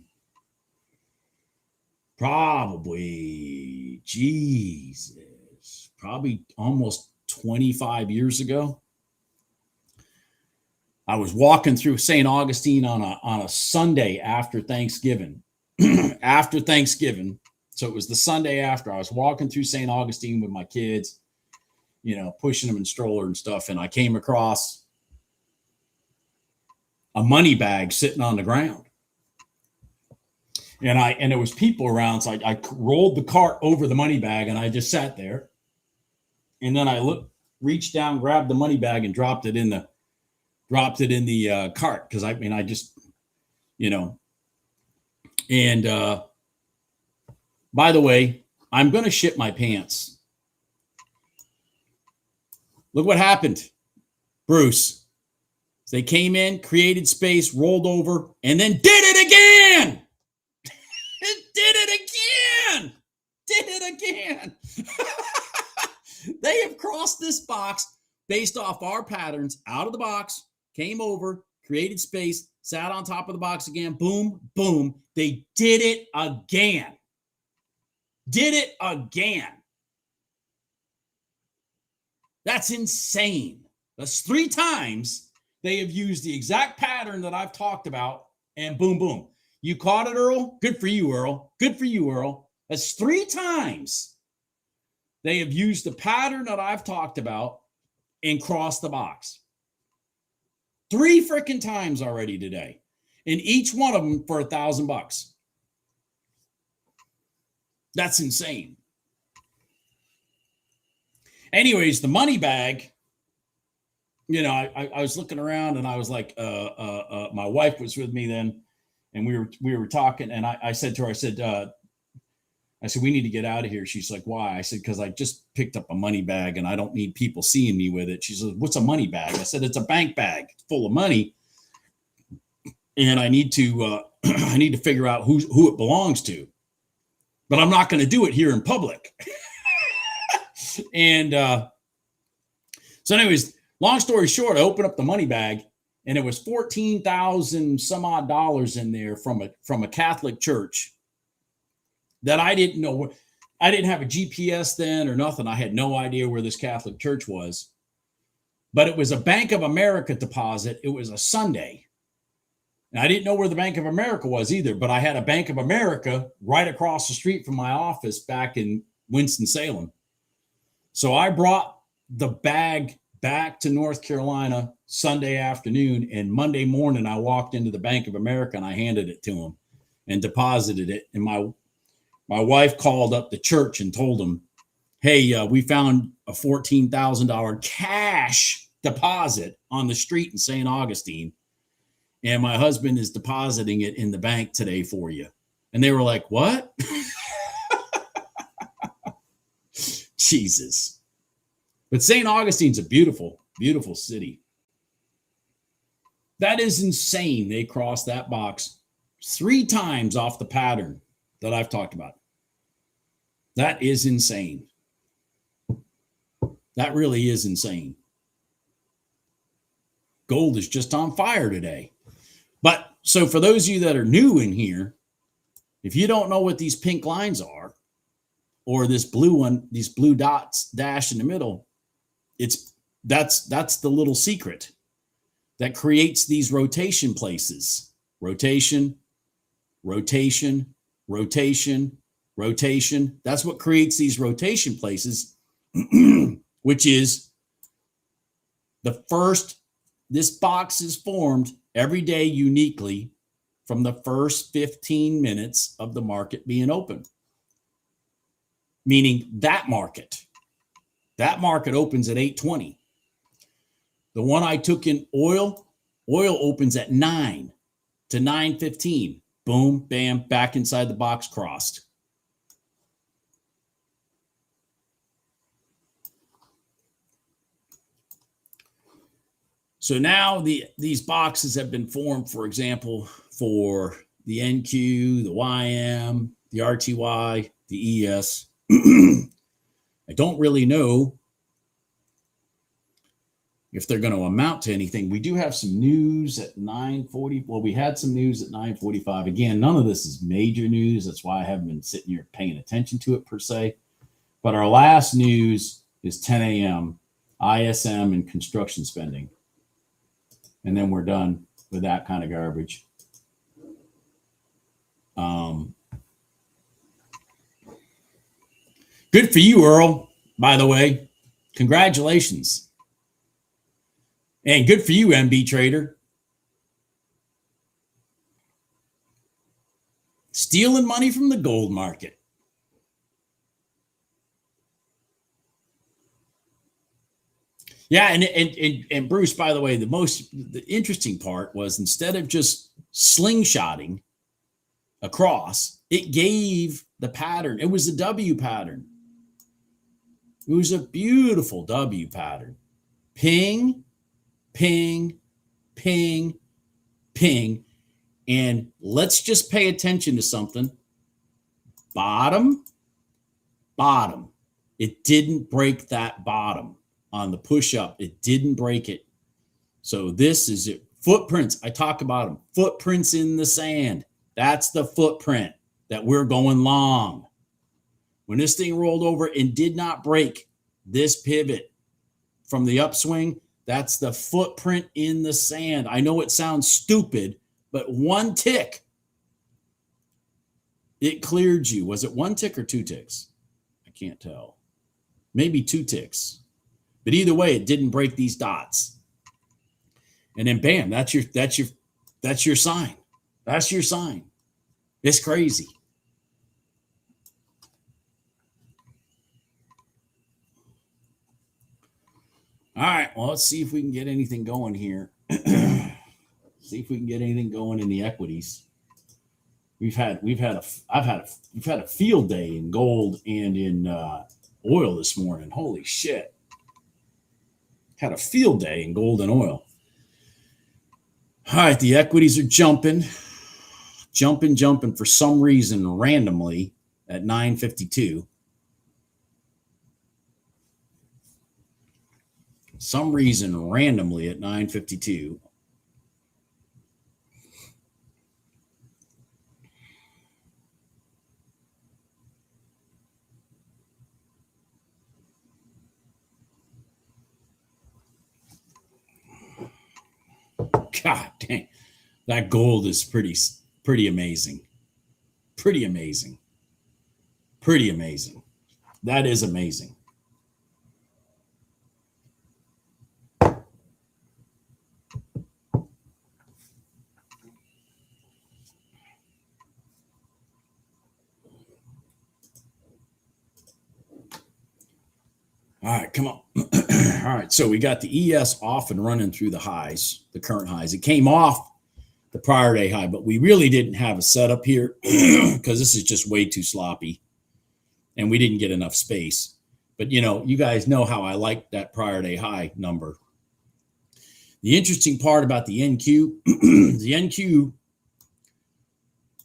probably almost 25 years ago. I was walking through St. Augustine on a Sunday after Thanksgiving. After Thanksgiving. So it was the Sunday after. I was walking through St. Augustine with my kids, you know, pushing them in stroller and stuff. And I came across a money bag sitting on the ground. And there was people around. So I rolled the cart over the money bag and I just sat there. And then I reached down, grabbed the money bag and dropped it in the cart. Cause I just, you know, and, by the way, I'm going to shit my pants. Look what happened, Bruce. They came in, created space, rolled over, and then did it again. Did it again. They have crossed this box based off our patterns out of the box, came over, created space, sat on top of the box again. Boom, boom. They did it again. Did it again. That's insane. That's 3 times they have used the exact pattern that I've talked about, and boom, boom. You caught it, Earl? Good for you, Earl. Good for you, Earl. That's 3 times they have used the pattern that I've talked about and crossed the box. 3 freaking times already today. And each one of them for $1,000. That's insane. Anyways, the money bag, you know, I was looking around and I was like, my wife was with me then, and we were talking, and I said to her, I said, we need to get out of here. She's like, why? I said, because I just picked up a money bag and I don't need people seeing me with it. She said, what's a money bag? I said, it's a bank bag. It's full of money. And I need to figure out who it belongs to. But I'm not going to do it here in public. And so anyways, long story short, I opened up the money bag and it was $14,000 some odd dollars in there from a Catholic church that I didn't know. I didn't have a GPS then or nothing. I had no idea where this Catholic church was. But it was a Bank of America deposit. It was a Sunday. And I didn't know where the Bank of America was either, but I had a Bank of America right across the street from my office back in Winston-Salem. So I brought the bag back to North Carolina Sunday afternoon, and Monday morning I walked into the Bank of America and I handed it to him and deposited it. And my wife called up the church and told them, hey, we found a $14,000 cash deposit on the street in St. Augustine. And my husband is depositing it in the bank today for you. And they were like, what? Jesus. But St. Augustine's a beautiful, beautiful city. That is insane. They crossed that box 3 times off the pattern. that I've talked about. That is insane. That really is insane. Gold is just on fire today. But so for those of you that are new in here, if you don't know what these pink lines are, or this blue one, these blue dots dash in the middle, that's the little secret that creates these rotation places. Rotation, rotation, rotation, rotation. That's what creates these rotation places, which is this box is formed every day uniquely from the first 15 minutes of the market being open. Meaning that market opens at 8:20. The one I took in oil opens at 9 to 9:15. Boom, bam, back inside the box, crossed. So now these boxes have been formed, for example, for the NQ, the YM, the RTY, the ES. I don't really know if they're going to amount to anything. We do have some news at 9:40. Well, we had some news at 9:45. Again, none of this is major news. That's why I haven't been sitting here paying attention to it per se. But our last news is 10 a.m. ISM and construction spending. And then we're done with that kind of garbage. Good for you, Earl, by the way. Congratulations. And good for you, MB Trader. Stealing money from the gold market. Yeah, and Bruce, by the way, the interesting part was instead of just slingshotting across, it gave the pattern. It was a W pattern. It was a beautiful W pattern. Ping, ping, ping, ping. And let's just pay attention to something. Bottom, bottom. It didn't break that bottom on the push up. It didn't break it. So this is it. Footprints. I talk about them. Footprints in the sand. That's the footprint that we're going long. When this thing rolled over and did not break this pivot from the upswing, that's the footprint in the sand. I know it sounds stupid, but one tick, it cleared you. Was it one tick or two ticks? I can't tell. Maybe two ticks. But either way, it didn't break these dots. And then bam, that's your sign. That's your sign. It's crazy. All right, well, let's see if we can get anything going here. See if we can get anything going in the equities. We've had a field day in gold and in oil this morning. Holy shit. Had a field day in gold and oil. All right, the equities are jumping for some reason randomly at 9:52. Some reason randomly at 9:52. God dang, that gold is pretty amazing. Pretty amazing. Pretty amazing. That is amazing. All right, come on. All right, so we got the ES off and running through the highs, the current highs. It came off the prior day high, but we really didn't have a setup here because this is just way too sloppy and we didn't get enough space. But, you know, you guys know how I like that prior day high number. The interesting part about the NQ, the NQ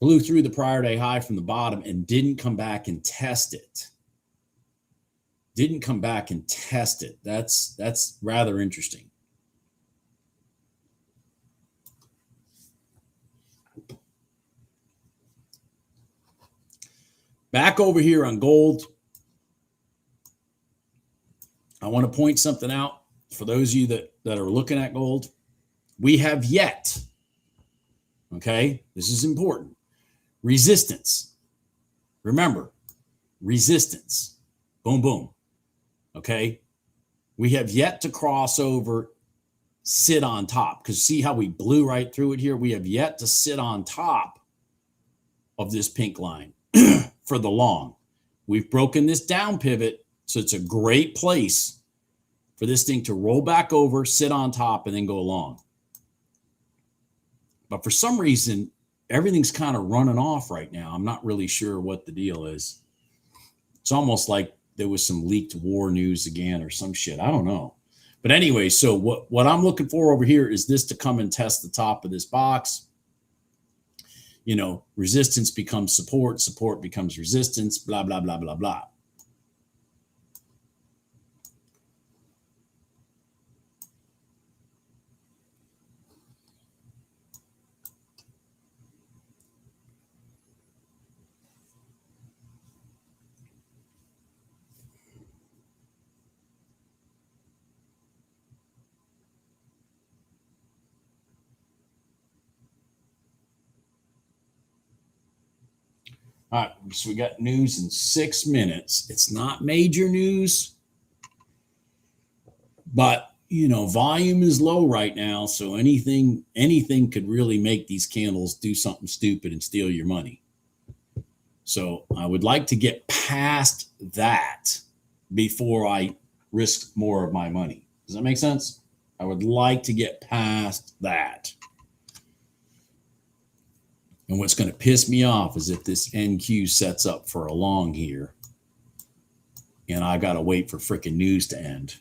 blew through the prior day high from the bottom and didn't come back and test it. Didn't come back and test it. That's rather interesting. Back over here on gold, I want to point something out for those of you that are looking at gold. We have yet, okay, this is important, resistance. Remember, resistance. Boom, boom. Okay, we have yet to cross over, sit on top, because see how we blew right through it here? We have yet to sit on top of this pink line for the long. We've broken this down pivot, so it's a great place for this thing to roll back over, sit on top, and then go long. But for some reason, everything's kind of running off right now. I'm not really sure what the deal is. It's almost like there was some leaked war news again or some shit. I don't know. But anyway, so what I'm looking for over here is this to come and test the top of this box. You know, resistance becomes support, support becomes resistance, blah, blah, blah, blah, blah. All right, so we got news in 6 minutes. It's not major news, but you know, volume is low right now, so anything could really make these candles do something stupid and steal your money. So I would like to get past that before I risk more of my money. Does that make sense? I would like to get past that. And what's going to piss me off is if this NQ sets up for a long here and I got to wait for freaking news to end.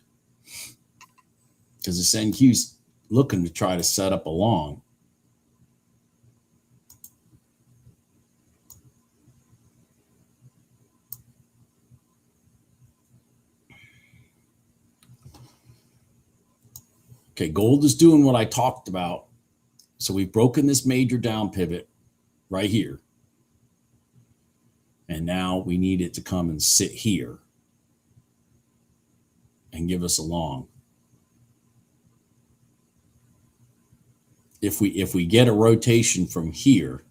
Because this NQ's looking to try to set up a long. Okay, gold is doing what I talked about. So we've broken this major down pivot right here. And now we need it to come and sit here and give us a long. If we get a rotation from here,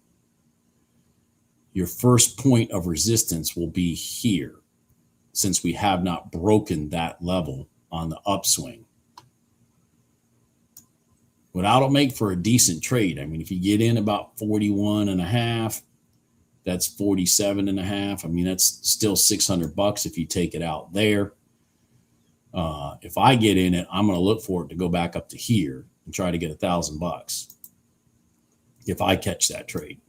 your first point of resistance will be here, since we have not broken that level on the upswing. But that'll make for a decent trade. I mean, if you get in about 41 and a half, that's 47 and a half. I mean, that's still $600 if you take it out there. If I get in it, I'm going to look for it to go back up to here and try to get $1,000 if I catch that trade.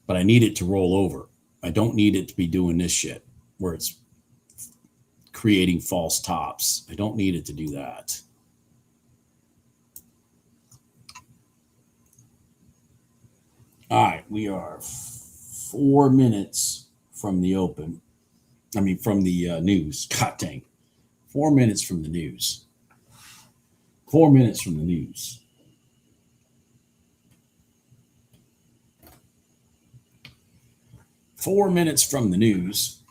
But I need it to roll over. I don't need it to be doing this shit where it's creating false tops. I don't need it to do that. All right, we are 4 minutes from the open. I mean, from the news. God dang. 4 minutes from the news. 4 minutes from the news. Four minutes from the news.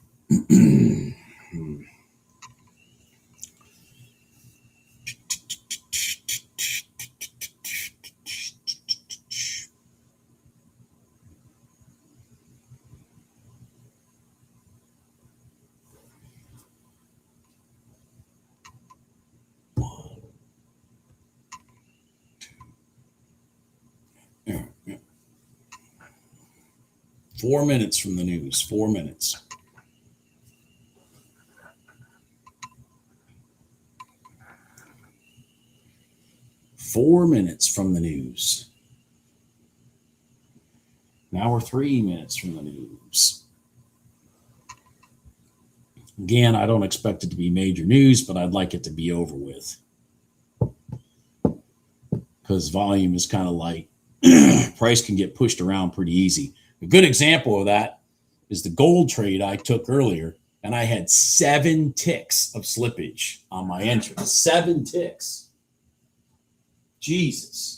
4 minutes from the news. 4 minutes. Four minutes from the news. Now we're 3 minutes from the news. Again, I don't expect it to be major news, but I'd like it to be over with. because volume is kind of light. Price can get pushed around pretty easy. A good example of that is the gold trade I took earlier, and I had 7 ticks of slippage on my entry. 7 ticks. Jesus.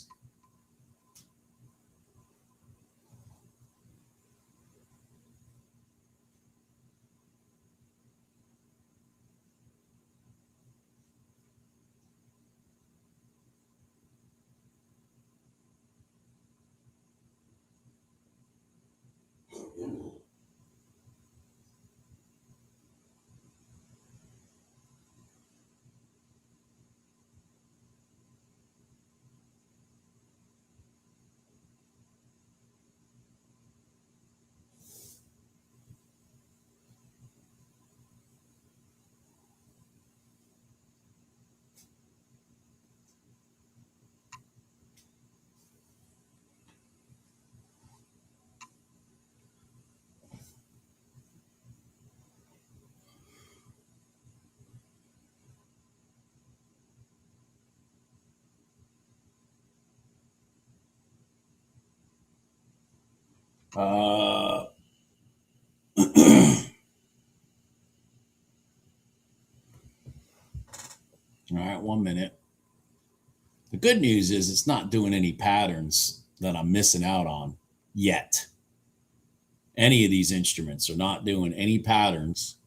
All right, 1 minute. The good news is it's not doing any patterns that I'm missing out on yet. Any of these instruments are not doing any patterns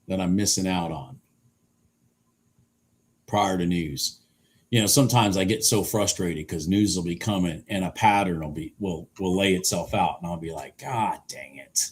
that I'm missing out on prior to news. You know, sometimes I get so frustrated because news will be coming and a pattern will lay itself out, and I'll be like, God dang it.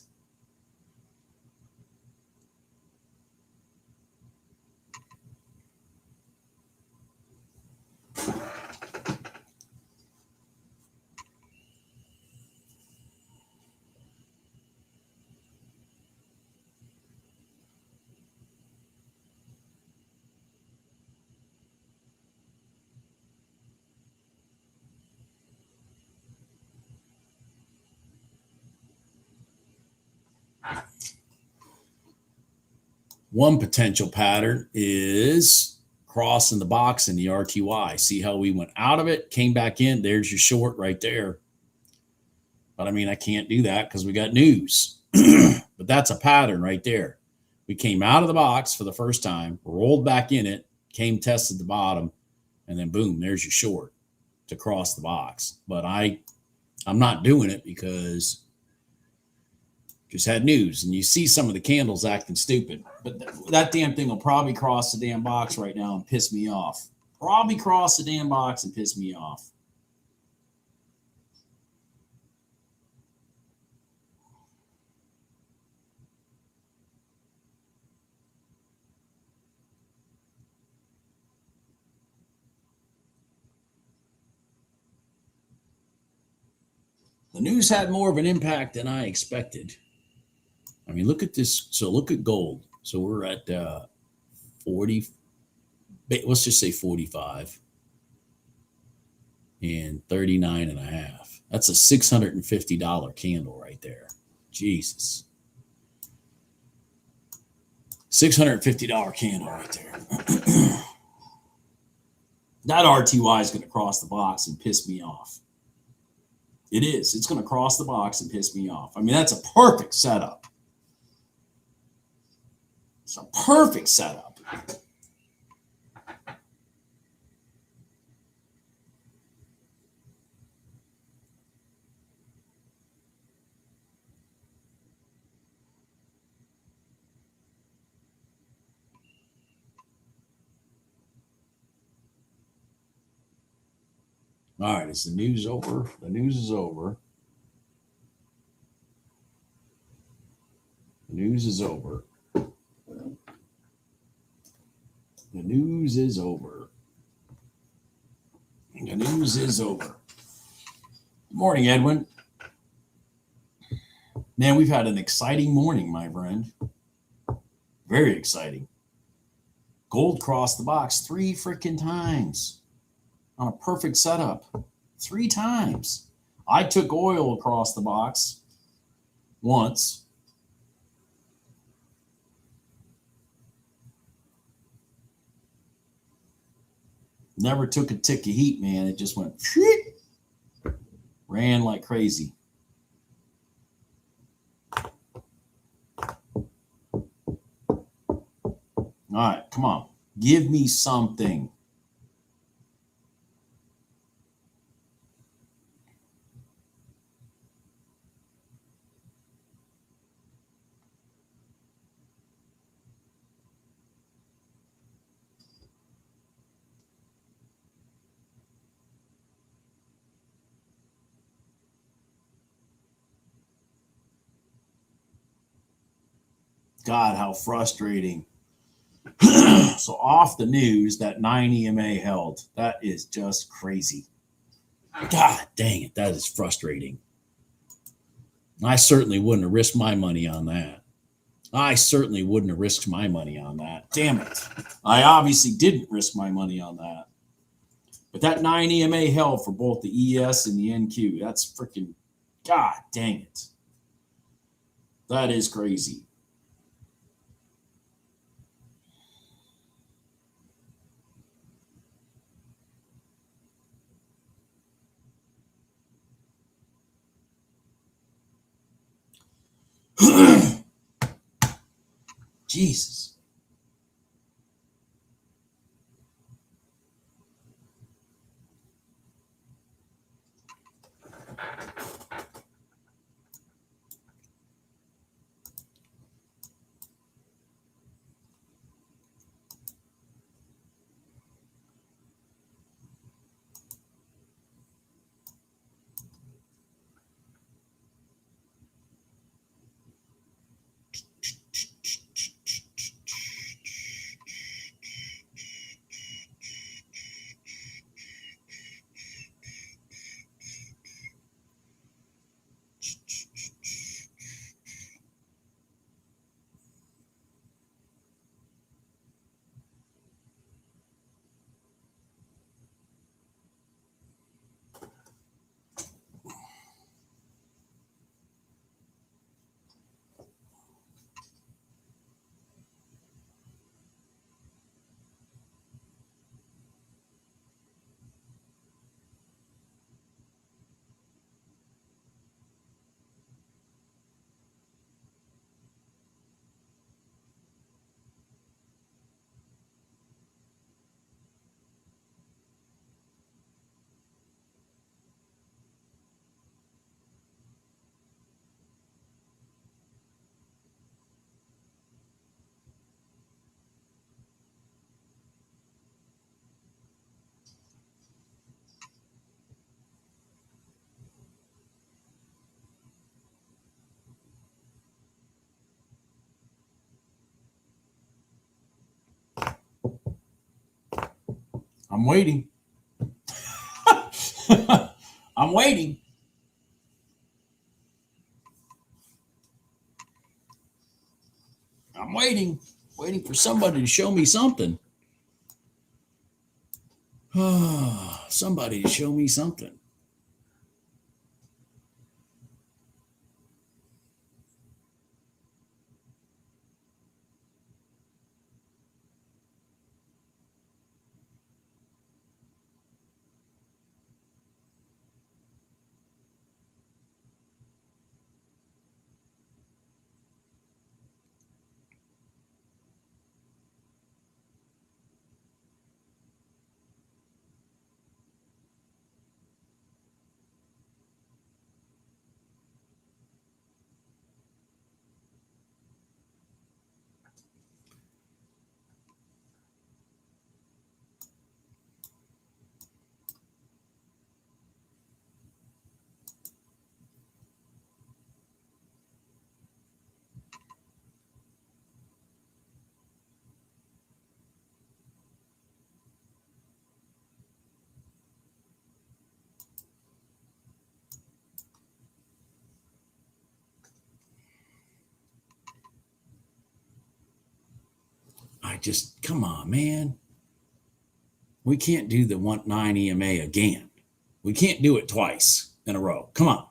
One potential pattern is crossing the box in the RTY. See how we went out of it, came back in. There's your short right there. But I mean, I can't do that because we got news. But that's a pattern right there. We came out of the box for the first time, rolled back in it, came tested the bottom, and then boom, there's your short to cross the box. But I'm not doing it because just had news, and you see some of the candles acting stupid. But that damn thing will probably cross the damn box right now and piss me off. Probably cross the damn box and piss me off. The news had more of an impact than I expected. I mean, look at this. So look at gold. So we're at 40, let's just say 45 and 39 and a half. That's a $650 candle right there. Jesus. $650 candle right there. That RTY is going to cross the box and piss me off. It is. It's going to cross the box and piss me off. I mean, that's a perfect setup. It's a perfect setup. All right, is the news over? The news is over. The news is over. The news is over. The news is over. Good morning, Edwin. Man, we've had an exciting morning, my friend. Very exciting. Gold crossed the box 3 freaking times on a perfect setup. 3 times. I took oil across the box once. Never took a tick of heat, man. It just went, ran like crazy. All right, come on. Give me something. God, how frustrating. So off the news, that 9 EMA held. That is just crazy. God dang it, that is frustrating. I certainly wouldn't have risked my money on that. I certainly wouldn't have risked my money on that. Damn it. I obviously didn't risk my money on that. But that 9 EMA held for both the ES and the NQ. That's freaking, God dang it. That is crazy. Jesus. I'm waiting. I'm waiting. I'm waiting. Waiting for somebody to show me something. Somebody to show me something. Come on, man. We can't do the 9 EMA again. We can't do it twice in a row. Come on.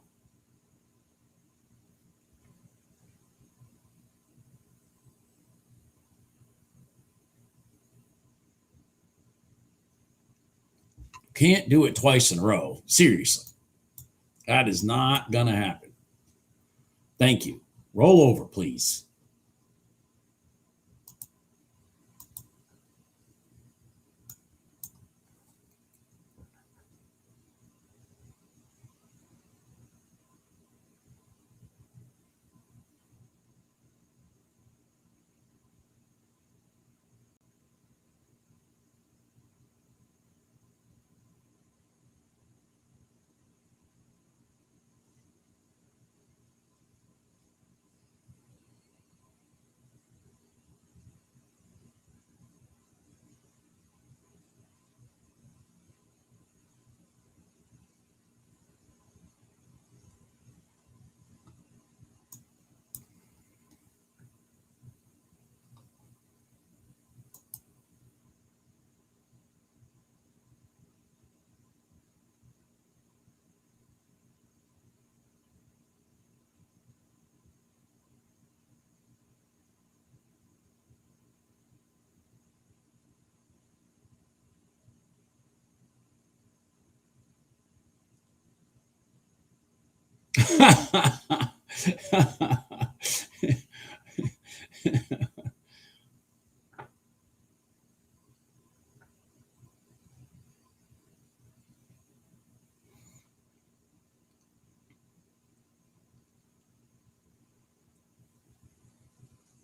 Can't do it twice in a row. Seriously. That is not going to happen. Thank you. Roll over, please.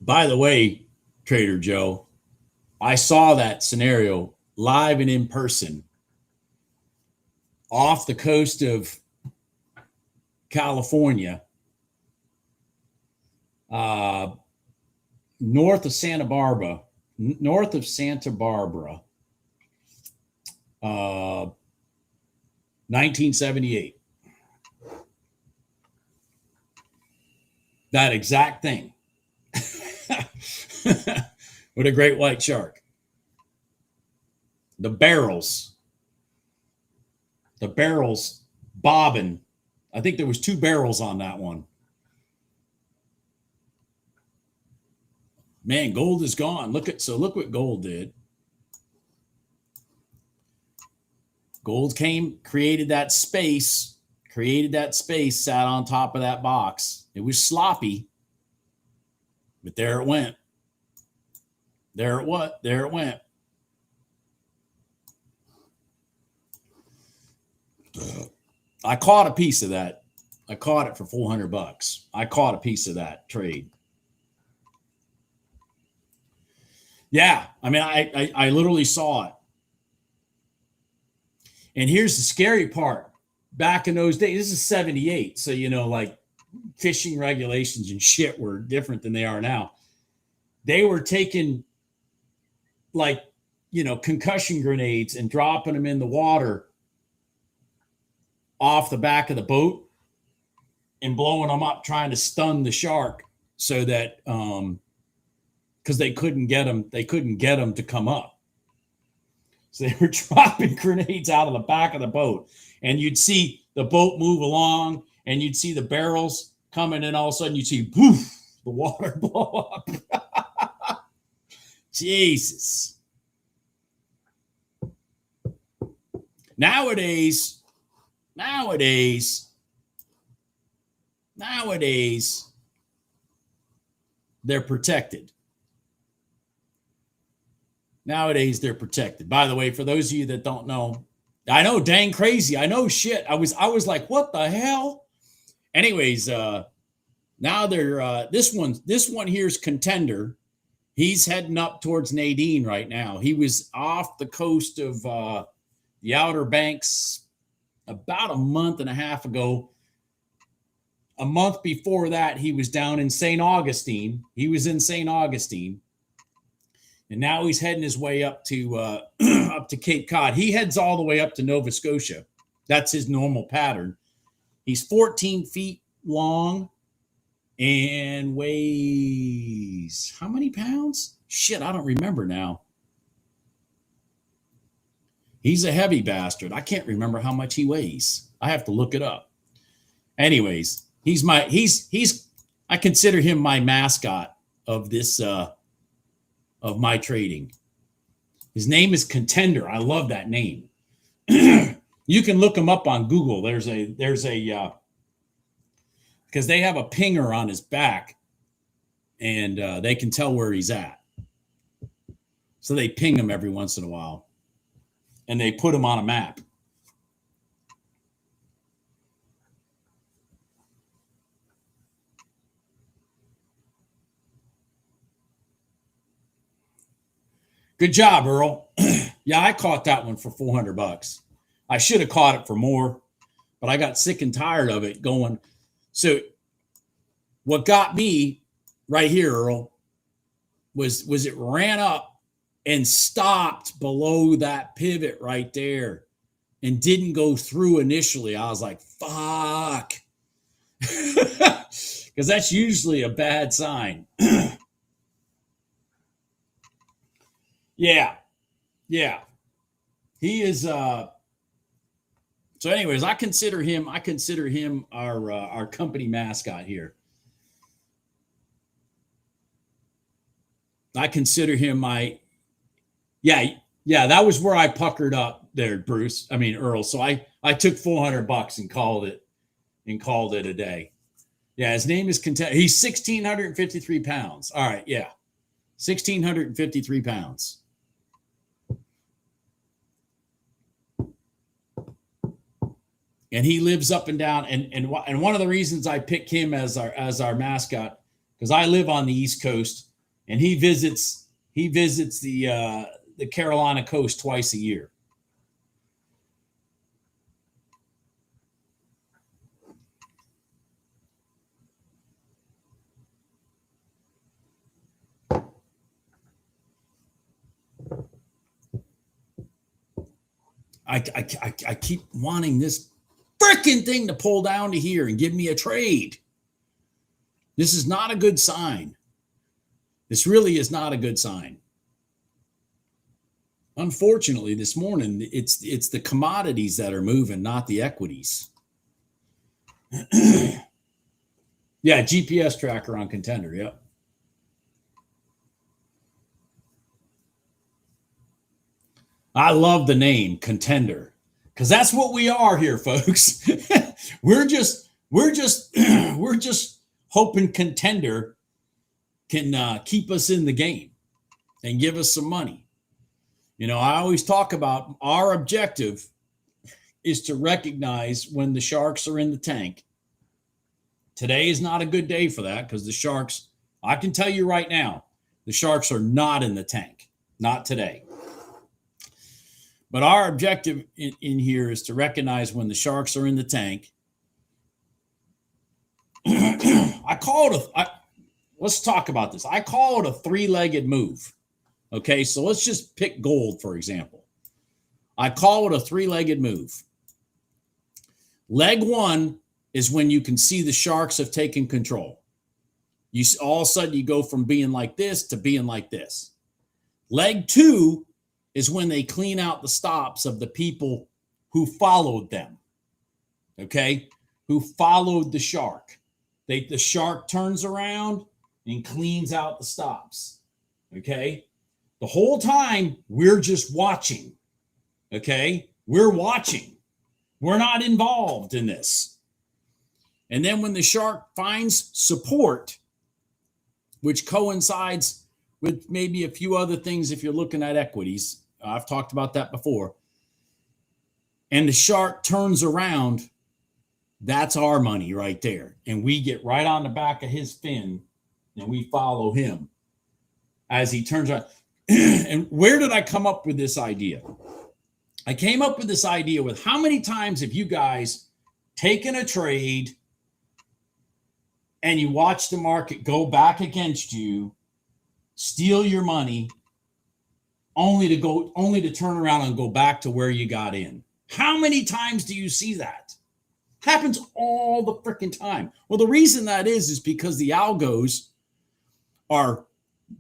By the way, Trader Joe, I saw that scenario live and in person off the coast of California, north of Santa Barbara, 1978. That exact thing. With a great white shark. The barrels bobbing. I think there was 2 barrels on that one. Man, gold is gone. Look what gold did. Gold created that space, sat on top of that box. It was sloppy, but there it went. There it went. I caught a piece of that. I caught it for $400. I caught a piece of that trade. Yeah, I mean, I literally saw it. And here's the scary part. Back in those days, this is 78. So, like fishing regulations and shit were different than they are now. They were taking concussion grenades and dropping them in the water off the back of the boat and blowing them up, trying to stun the shark so that, because they couldn't get them to come up. So they were dropping grenades out of the back of the boat, and you'd see the boat move along, and you'd see the barrels coming, and all of a sudden you'd see poof, the water blow up. Jesus. Nowadays, they're protected. Nowadays, they're protected. By the way, for those of you that don't know, I know, dang crazy. I know shit. I was like, what the hell? Anyways, now they're this one here's Contender. He's heading up towards Nadine right now. He was off the coast of the Outer Banks about a month and a half ago. A month before that, he was down in St. Augustine. He was in St. Augustine. And now he's heading his way up to up to Cape Cod. He heads all the way up to Nova Scotia. That's his normal pattern. He's 14 feet long and weighs how many pounds? Shit, I don't remember now. He's a heavy bastard. I can't remember how much he weighs. I have to look it up. Anyways, I consider him my mascot of this of my trading. His name is Contender. I love that name. You can look him up on Google. There's a because they have a pinger on his back, and they can tell where he's at. So they ping him every once in a while, and they put him on a map. Good job, Earl. Yeah, I caught that one for $400. I should have caught it for more, but I got sick and tired of it going. So what got me right here, Earl, was it ran up and stopped below that pivot right there and didn't go through initially. I was like, fuck. Because that's usually a bad sign. Yeah. He is so anyways, I consider him our company mascot here. I consider him my yeah, that was where I puckered up there, Bruce. I mean Earl. So I took $400 and called it a day. Yeah, his name is Contender. He's 1,653 pounds. All right, yeah. 1,653 pounds. And he lives up and down. And one of the reasons I pick him as our mascot, because I live on the East Coast, and he visits the Carolina coast twice a year. I keep wanting this freaking thing to pull down to here and give me a trade. This is not a good sign. This really is not a good sign. Unfortunately, this morning, it's the commodities that are moving, not the equities. Yeah, GPS tracker on Contender, yep. I love the name Contender, because that's what we are here, folks. we're just hoping Contender can keep us in the game and give us some money. You know, I always talk about our objective is to recognize when the sharks are in the tank. Today is not a good day for that, because the sharks, I can tell you right now, the sharks are not in the tank. Not today. But our objective in here is to recognize when the sharks are in the tank. Let's talk about this. I call it a three-legged move. Okay, so let's just pick gold, for example. I call it a three-legged move. Leg one is when you can see the sharks have taken control. You all of a sudden you go from being like this to being like this. Leg two is when they clean out the stops of the people who followed them, okay, who followed the shark. The shark turns around and cleans out the stops, okay? The whole time, we're just watching, okay? We're watching. We're not involved in this. And then when the shark finds support, which coincides with maybe a few other things if you're looking at equities, I've talked about that before, and the shark turns around, that's our money right there. And we get right on the back of his fin and we follow him as he turns around. And where did I come up with this idea? I came up with this idea with how many times have you guys taken a trade and you watch the market go back against you, steal your money, only to turn around and go back to where you got in? How many times do you see that? Happens all the freaking time. Well, the reason that is because the algos are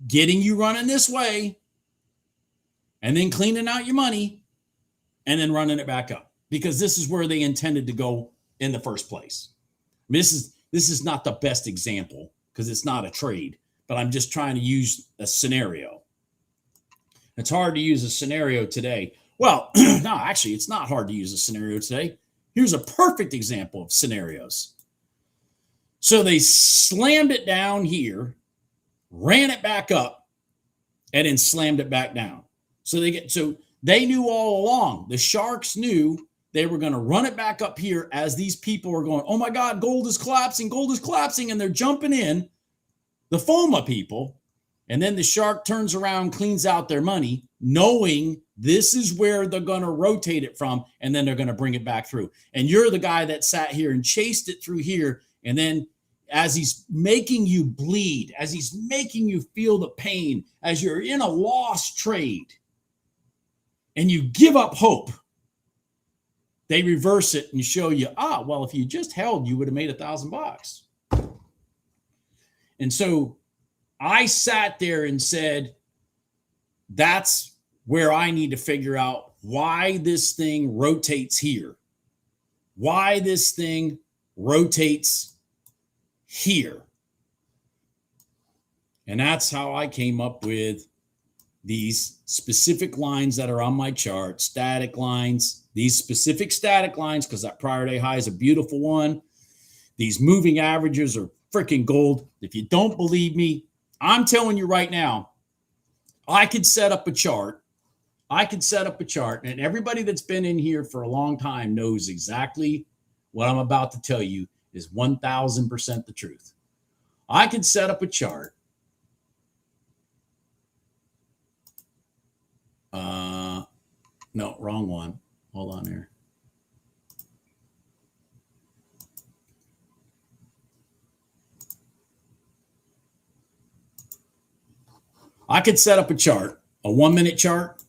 getting you running this way and then cleaning out your money and then running it back up, because this is where they intended to go in the first place. I mean, this is not the best example because it's not a trade, but I'm just trying to use a scenario. It's hard to use a scenario today Well, no, actually, it's not hard to use a scenario today. Here's a perfect example of scenarios. So they slammed it down here, ran it back up, and then slammed it back down. So they knew all along. The sharks knew they were going to run it back up here as these people are going, oh my God, gold is collapsing, and they're jumping in, the FOMA people. And then the shark turns around, cleans out their money, knowing this is where they're going to rotate it from, and then they're going to bring it back through. And you're the guy that sat here and chased it through here. And then as he's making you bleed, as he's making you feel the pain, as you're in a lost trade, and you give up hope, they reverse it and show you, well, if you just held, you would have made $1,000. And so I sat there and said, that's where I need to figure out why this thing rotates here, why this thing rotates here. And that's how I came up with these specific lines that are on my chart, static lines, these specific static lines, because that prior day high is a beautiful one. These moving averages are freaking gold. If you don't believe me, I'm telling you right now, I could set up a chart. And everybody that's been in here for a long time knows exactly what I'm about to tell you is 1,000% the truth. I could set up a chart. No, wrong one. Hold on here. I could set up a chart, a 1 minute chart.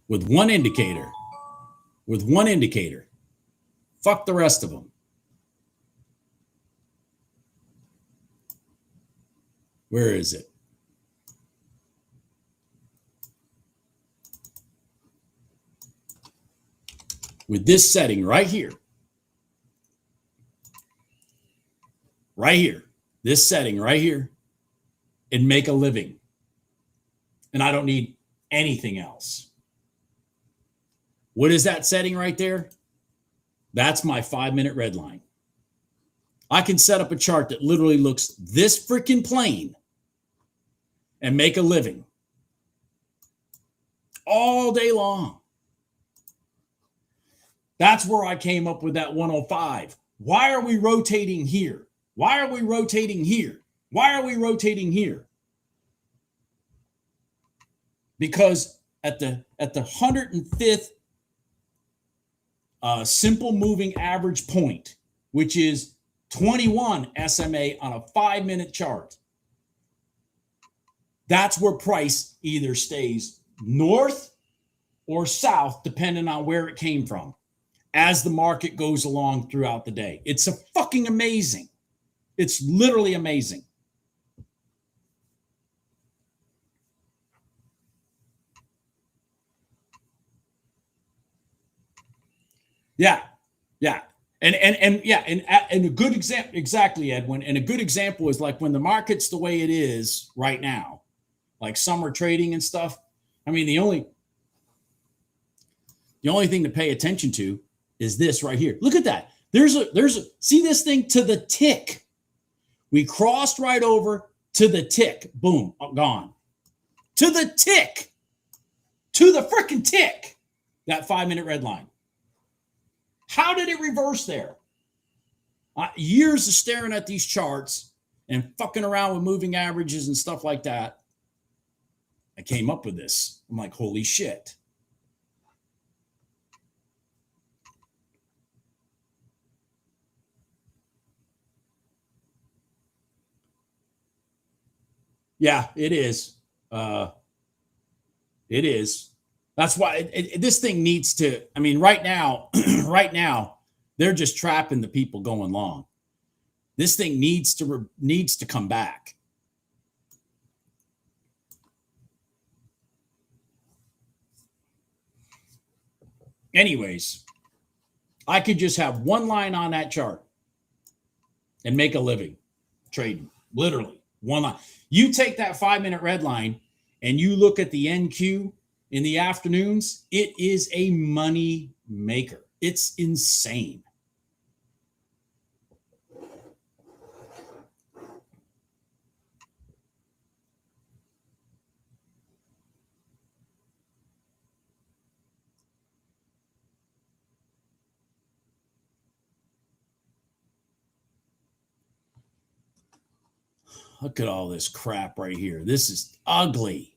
With one indicator. Fuck the rest of them. Where is it? With this setting right here, this setting right here, and make a living. And I don't need anything else. What is that setting right there? That's my 5 minute red line. I can set up a chart that literally looks this freaking plain and make a living all day long. That's where I came up with that 105. Why are we rotating here? Why are we rotating here? Why are we rotating here? Because at the 105th simple moving average point, which is 21 SMA on a 5 minute chart, that's where price either stays north or south, depending on where it came from, as the market goes along throughout the day. It's a fucking amazing. It's literally amazing. Yeah. And a good example, exactly, Edwin. And a good example is like when the market's the way it is right now, like summer trading and stuff. I mean, the only thing to pay attention to is this right here. Look at that. See this thing to the tick. We crossed right over to the tick. Boom, gone. To the tick. To the freaking tick. That 5 minute red line. How did it reverse there? Years of staring at these charts and fucking around with moving averages and stuff like that. I came up with this. I'm like, holy shit. Yeah, it is. It is. That's why this thing needs to, I mean, right now, they're just trapping the people going long. This thing needs to come back. Anyways, I could just have one line on that chart and make a living trading, literally. One line. You take that 5-minute red line and you look at the NQ in the afternoons, it is a money maker. It's insane. Look at all this crap right here. This is ugly.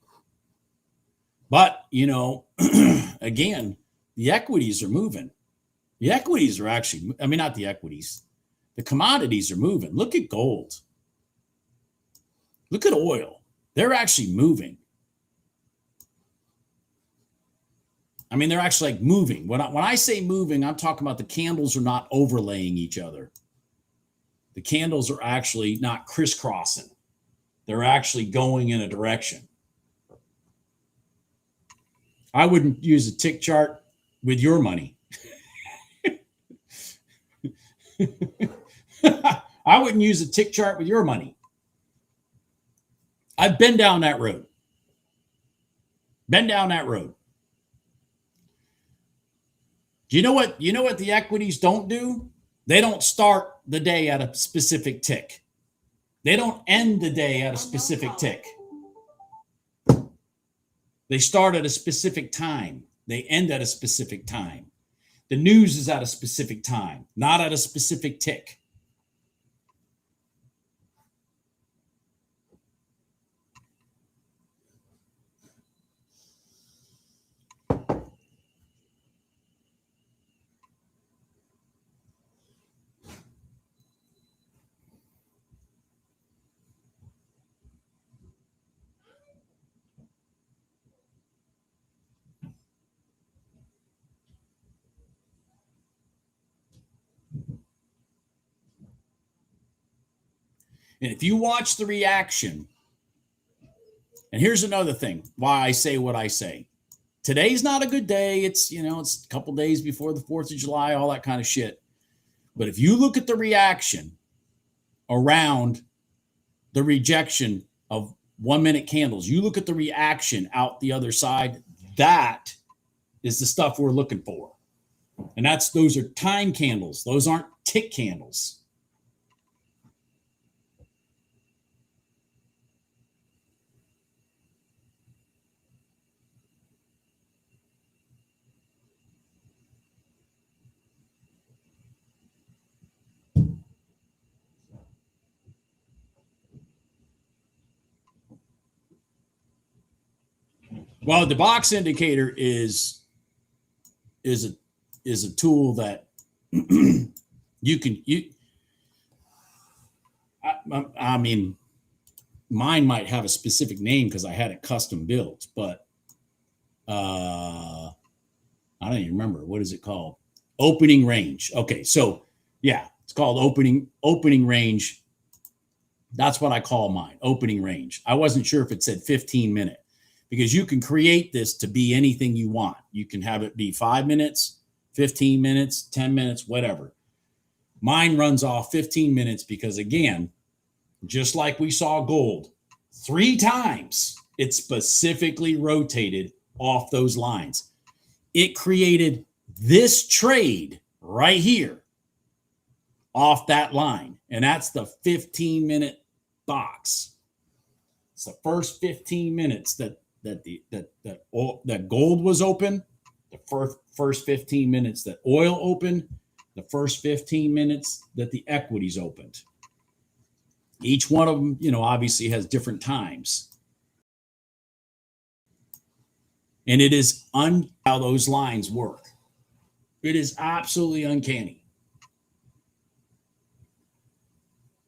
But, you know, again, the equities are moving. The equities are actually, I mean, not the equities. The commodities are moving. Look at gold. Look at oil. They're actually moving. I mean, they're actually like moving. When I say moving, I'm talking about the candles are not overlaying each other. The candles are actually not crisscrossing. They're actually going in a direction. I wouldn't use a tick chart with your money. I wouldn't use a tick chart with your money. I've been down that road. Been down that road. Do you know what the equities don't do? They don't start the day at a specific tick. They don't end the day at a specific tick. They start at a specific time. They end at a specific time. The news is at a specific time, not at a specific tick. And if you watch the reaction, and here's another thing why I say what I say. Today's not a good day. It's, you know, it's a couple days before the 4th of July, all that kind of shit. But if you look at the reaction around the rejection of 1-minute candles, you look at the reaction out the other side, that is the stuff we're looking for. And those are time candles. Those aren't tick candles. Well, the box indicator is a tool that I mean, mine might have a specific name because I had it custom built, but I don't even remember. What is it called? Opening range. Okay, so yeah, it's called opening range. That's what I call mine, opening range. I wasn't sure if it said 15-minute. Because you can create this to be anything you want. You can have it be 5 minutes, 15 minutes, 10 minutes, whatever. Mine runs off 15 minutes because, again, just like we saw gold, 3 times it specifically rotated off those lines. It created this trade right here off that line, and that's the 15-minute box. It's the first 15 minutes that gold was open, the first 15 minutes that oil opened, the first 15 minutes that the equities opened. Each one of them, you know, obviously has different times. And it is how those lines work. It is absolutely uncanny.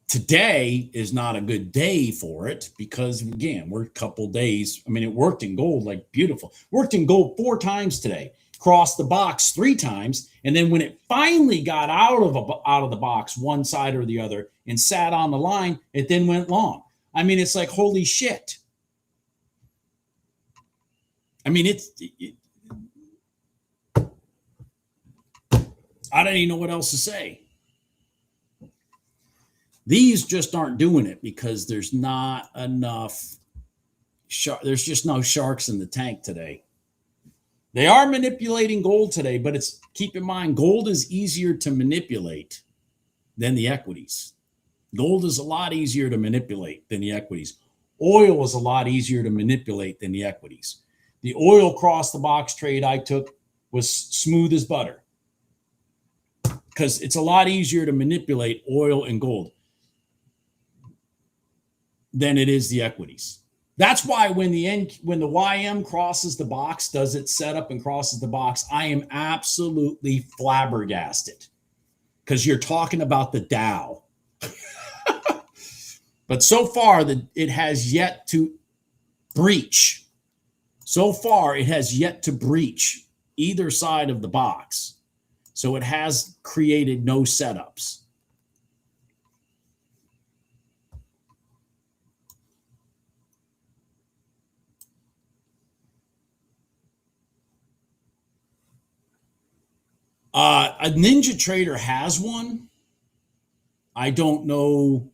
Today is not a good day for it because, again, we're a couple days. I mean, it worked in gold like beautiful. Worked in gold 4 times today. Crossed the box 3 times. And then when it finally got out of the box, one side or the other, and sat on the line, it then went long. I mean, it's like, holy shit. I mean, I don't even know what else to say. These just aren't doing it because there's not enough. There's just no sharks in the tank today. They are manipulating gold today, but keep in mind, gold is easier to manipulate than the equities. Gold is a lot easier to manipulate than the equities. Oil is a lot easier to manipulate than the equities. The oil cross the box trade I took was smooth as butter because it's a lot easier to manipulate oil and gold than it is the equities. That's why when the YM crosses the box, does its setup and crosses the box, I am absolutely flabbergasted because you're talking about the Dow. But so far, it has yet to breach. So far, it has yet to breach either side of the box. So it has created no setups. A Ninja Trader has one. I don't know.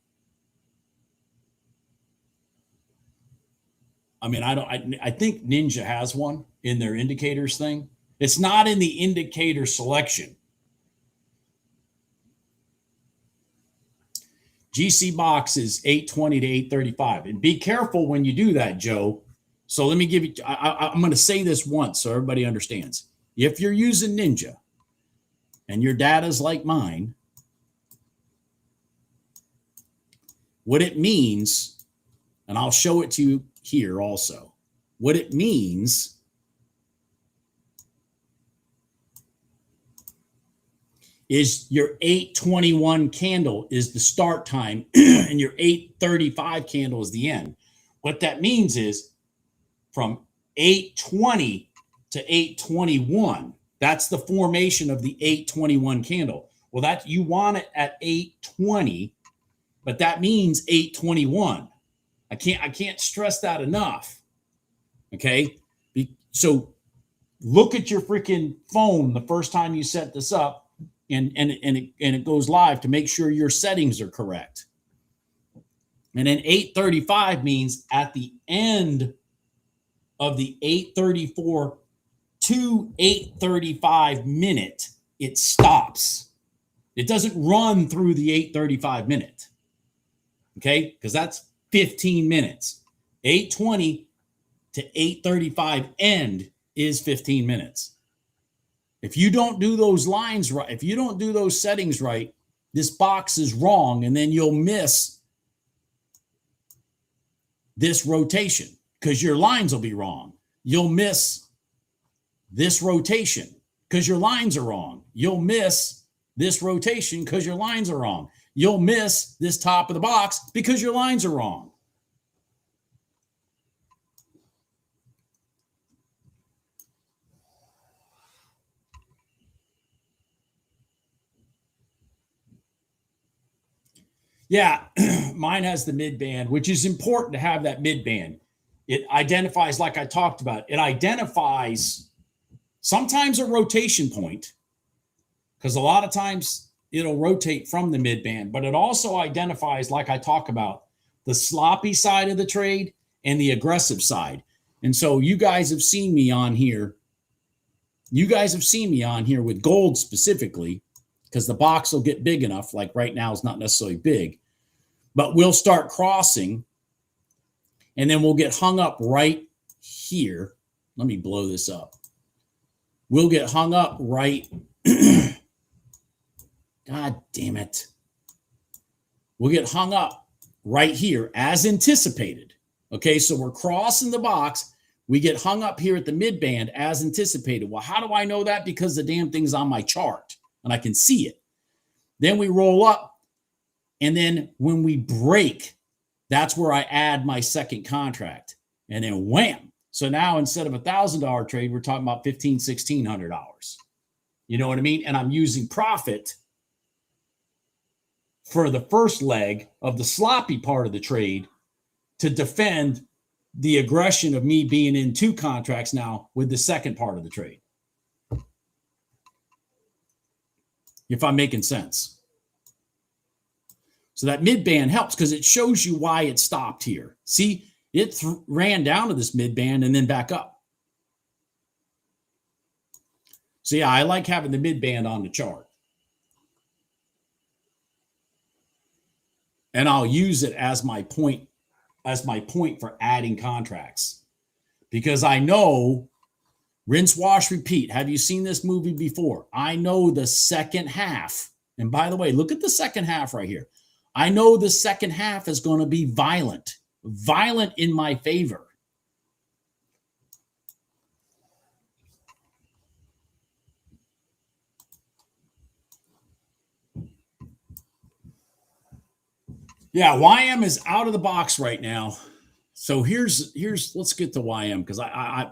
I mean, I think Ninja has one in their indicators thing. It's not in the indicator selection. GC box is 820 to 835. And be careful when you do that, Joe. So let me give you, I'm going to say this once so everybody understands. If you're using Ninja and your data's like mine, what it means, and I'll show it to you here also, what it means is your 821 candle is the start time and your 835 candle is the end. What that means is from 820 to 821, that's the formation of the 821 candle. Well, that you want it at 820, but that means 821. I can't stress that enough. Okay? So look at your freaking phone the first time you set this up and it goes live to make sure your settings are correct. And then 835 means at the end of the 834 to 835 minute, it stops. It doesn't run through the 835 minute. Okay? Because that's 15 minutes. 820 to 835 end is 15 minutes. If you don't do those lines right, if you don't do those settings right, this box is wrong, and then you'll miss this rotation because your lines will be wrong. You'll miss this rotation because your lines are wrong. You'll miss this rotation because your lines are wrong. You'll miss this top of the box because your lines are wrong. Yeah, mine has the mid band, which is important to have that mid band. It identifies, like I talked about, it identifies sometimes a rotation point, because a lot of times it'll rotate from the mid band, but it also identifies, like I talk about, the sloppy side of the trade and the aggressive side. And so you guys have seen me on here. You guys have seen me on here with gold specifically, because the box will get big enough. Like right now is not necessarily big, but we'll start crossing and then we'll get hung up right here. Let me blow this up. We'll get hung up right. God damn it. We'll get hung up right here as anticipated. Okay, so we're crossing the box. We get hung up here at the mid band as anticipated. Well, how do I know that? Because the damn thing's on my chart and I can see it. Then we roll up, and then when we break, that's where I add my second contract, and then wham. So now instead of $1,000 trade, we're talking about $1,500, $1,600. You know what I mean? And I'm using profit for the first leg of the sloppy part of the trade to defend the aggression of me being in two contracts now with the second part of the trade. If I'm making sense. So that mid band helps because it shows you why it stopped here. See, it ran down to this mid band and then back up. So yeah, I like having the mid band on the chart. And I'll use it as my point for adding contracts. Because I know rinse, wash, repeat. Have you seen this movie before? I know the second half. And by the way, look at the second half right here. I know the second half is going to be violent in my favor. Yeah, YM is out of the box right now. So here's let's get to YM because I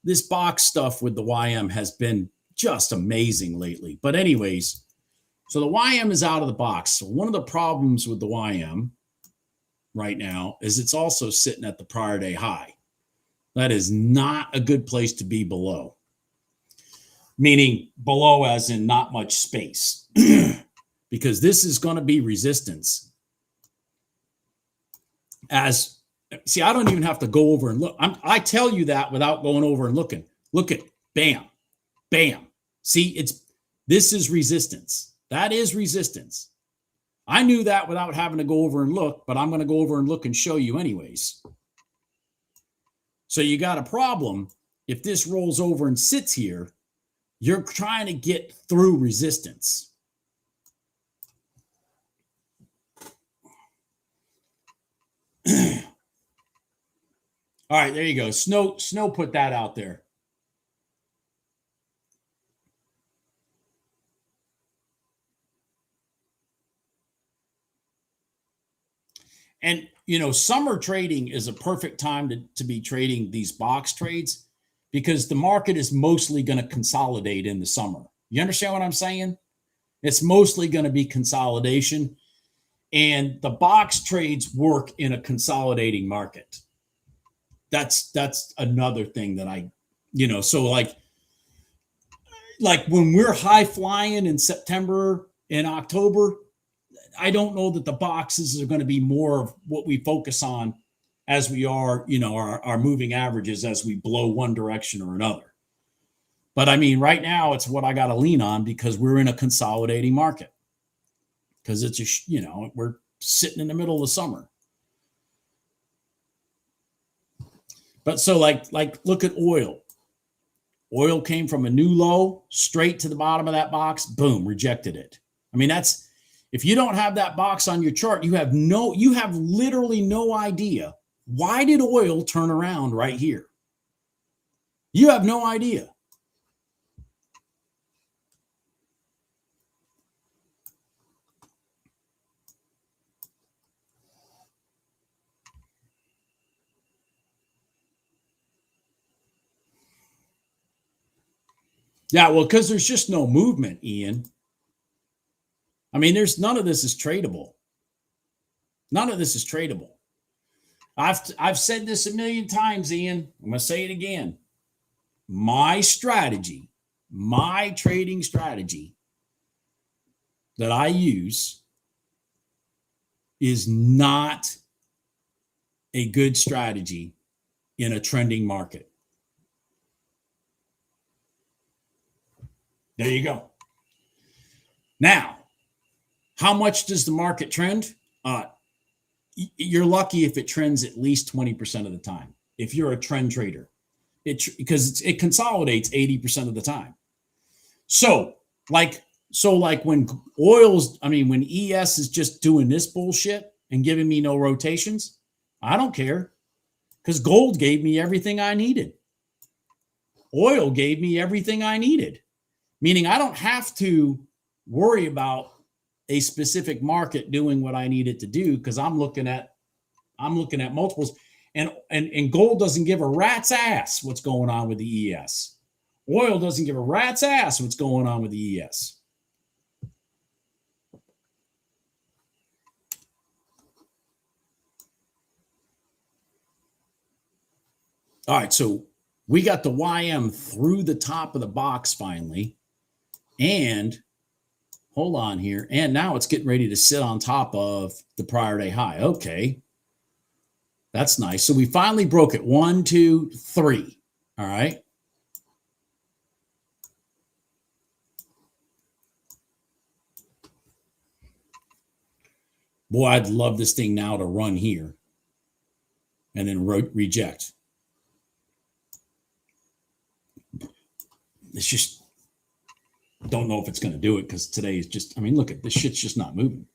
this box stuff with the YM has been just amazing lately. But anyways, so the YM is out of the box. So one of the problems with the YM right now is it's also sitting at the prior day high. That is not a good place to be below. Meaning below as in not much space. Because this is going to be resistance. See, I don't even have to go over and look. I tell you that without going over and looking. Look at bam, bam. See, this is resistance. That is resistance. I knew that without having to go over and look, but I'm going to go over and look and show you anyways. So you got a problem. If this rolls over and sits here, you're trying to get through resistance. All right, there you go. Snow put that out there. And, summer trading is a perfect time to be trading these box trades because the market is mostly going to consolidate in the summer. You understand what I'm saying? It's mostly going to be consolidation. And the box trades work in a consolidating market. That's another thing that so like when we're high flying in September and October, I don't know that the boxes are going to be more of what we focus on as we are, our moving averages as we blow one direction or another. But I mean, right now it's what I got to lean on because we're in a consolidating market because it's we're sitting in the middle of the summer. But so like look at oil. Oil came from a new low straight to the bottom of that box, boom, rejected it. I mean, if you don't have that box on your chart, you have literally no idea. Why did oil turn around right here? You have no idea. Yeah, well, because there's just no movement, Ian. I mean, none of this is tradable. None of this is tradable. I've said this a million times, Ian. I'm going to say it again. My strategy, my trading strategy that I use is not a good strategy in a trending market. There you go. Now, how much does the market trend? You're lucky if it trends at least 20% of the time. If you're a trend trader, because it consolidates 80% of the time. So like when when ES is just doing this bullshit and giving me no rotations, I don't care because gold gave me everything I needed. Oil gave me everything I needed. Meaning I don't have to worry about a specific market doing what I need it to do because I'm looking at multiples and gold doesn't give a rat's ass what's going on with the ES. Oil doesn't give a rat's ass what's going on with the ES. All right, so we got the YM through the top of the box finally. And hold on here. And now it's getting ready to sit on top of the prior day high. Okay. That's nice. So we finally broke it. 1, 2, 3. All right. Boy, I'd love this thing now to run here and then reject. It's just, don't know if it's going to do it because today is just, I mean, look at this shit's just not moving.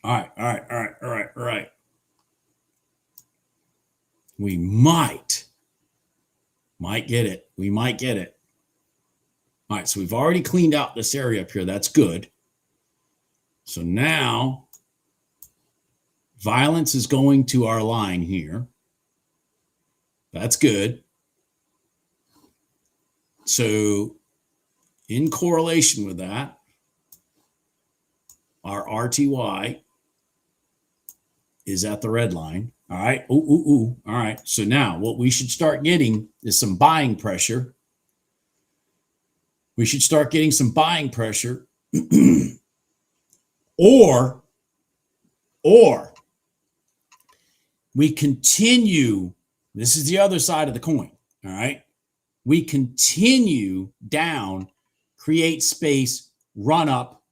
All right. We might get it. We might get it. All right, so we've already cleaned out this area up here. That's good. So now violence is going to our line here. That's good. So in correlation with that, our RTY is at the red line. All right. All right. So now what we should start getting is some buying pressure. We should start getting some buying pressure or we continue. This is the other side of the coin. All right. We continue down, create space, run up,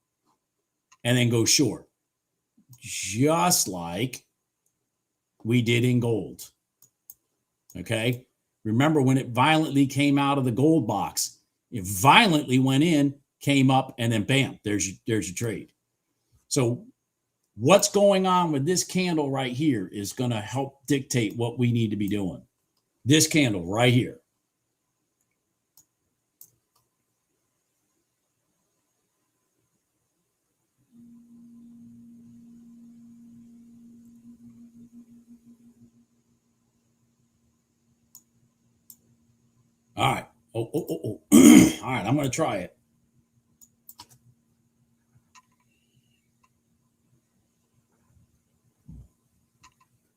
and then go short. Just like we did in gold. Okay. Remember when it violently came out of the gold box, it violently went in, came up, and then bam, there's your trade. So what's going on with this candle right here is going to help dictate what we need to be doing. This candle right here. All right. All right, I'm going to try it.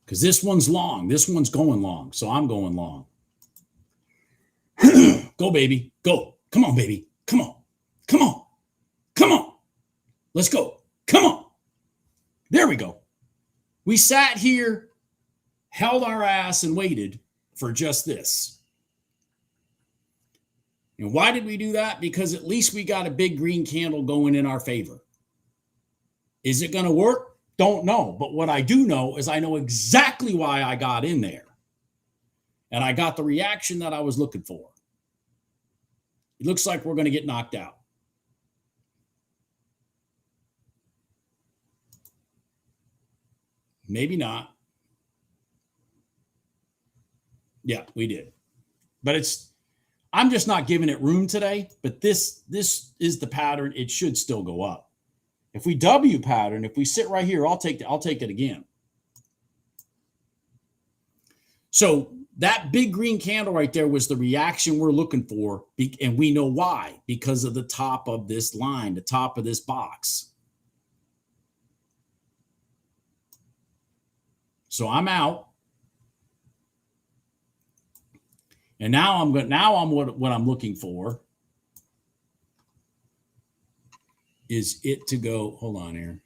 Because this one's long. This one's going long. So I'm going long. Go, baby. Go. Come on, baby. Come on. Come on. Come on. Let's go. Come on. There we go. We sat here, held our ass, and waited for just this. And why did we do that? Because at least we got a big green candle going in our favor. Is it going to work? Don't know. But what I do know is I know exactly why I got in there. And I got the reaction that I was looking for. It looks like we're going to get knocked out. Maybe not. Yeah, we did. But I'm just not giving it room today, but this is the pattern. It should still go up. If we W pattern, if we sit right here, I'll take it again. So that big green candle right there was the reaction we're looking for, and we know why, because of the top of this line, the top of this box. So I'm out. And now what I'm looking for is it to go, hold on here,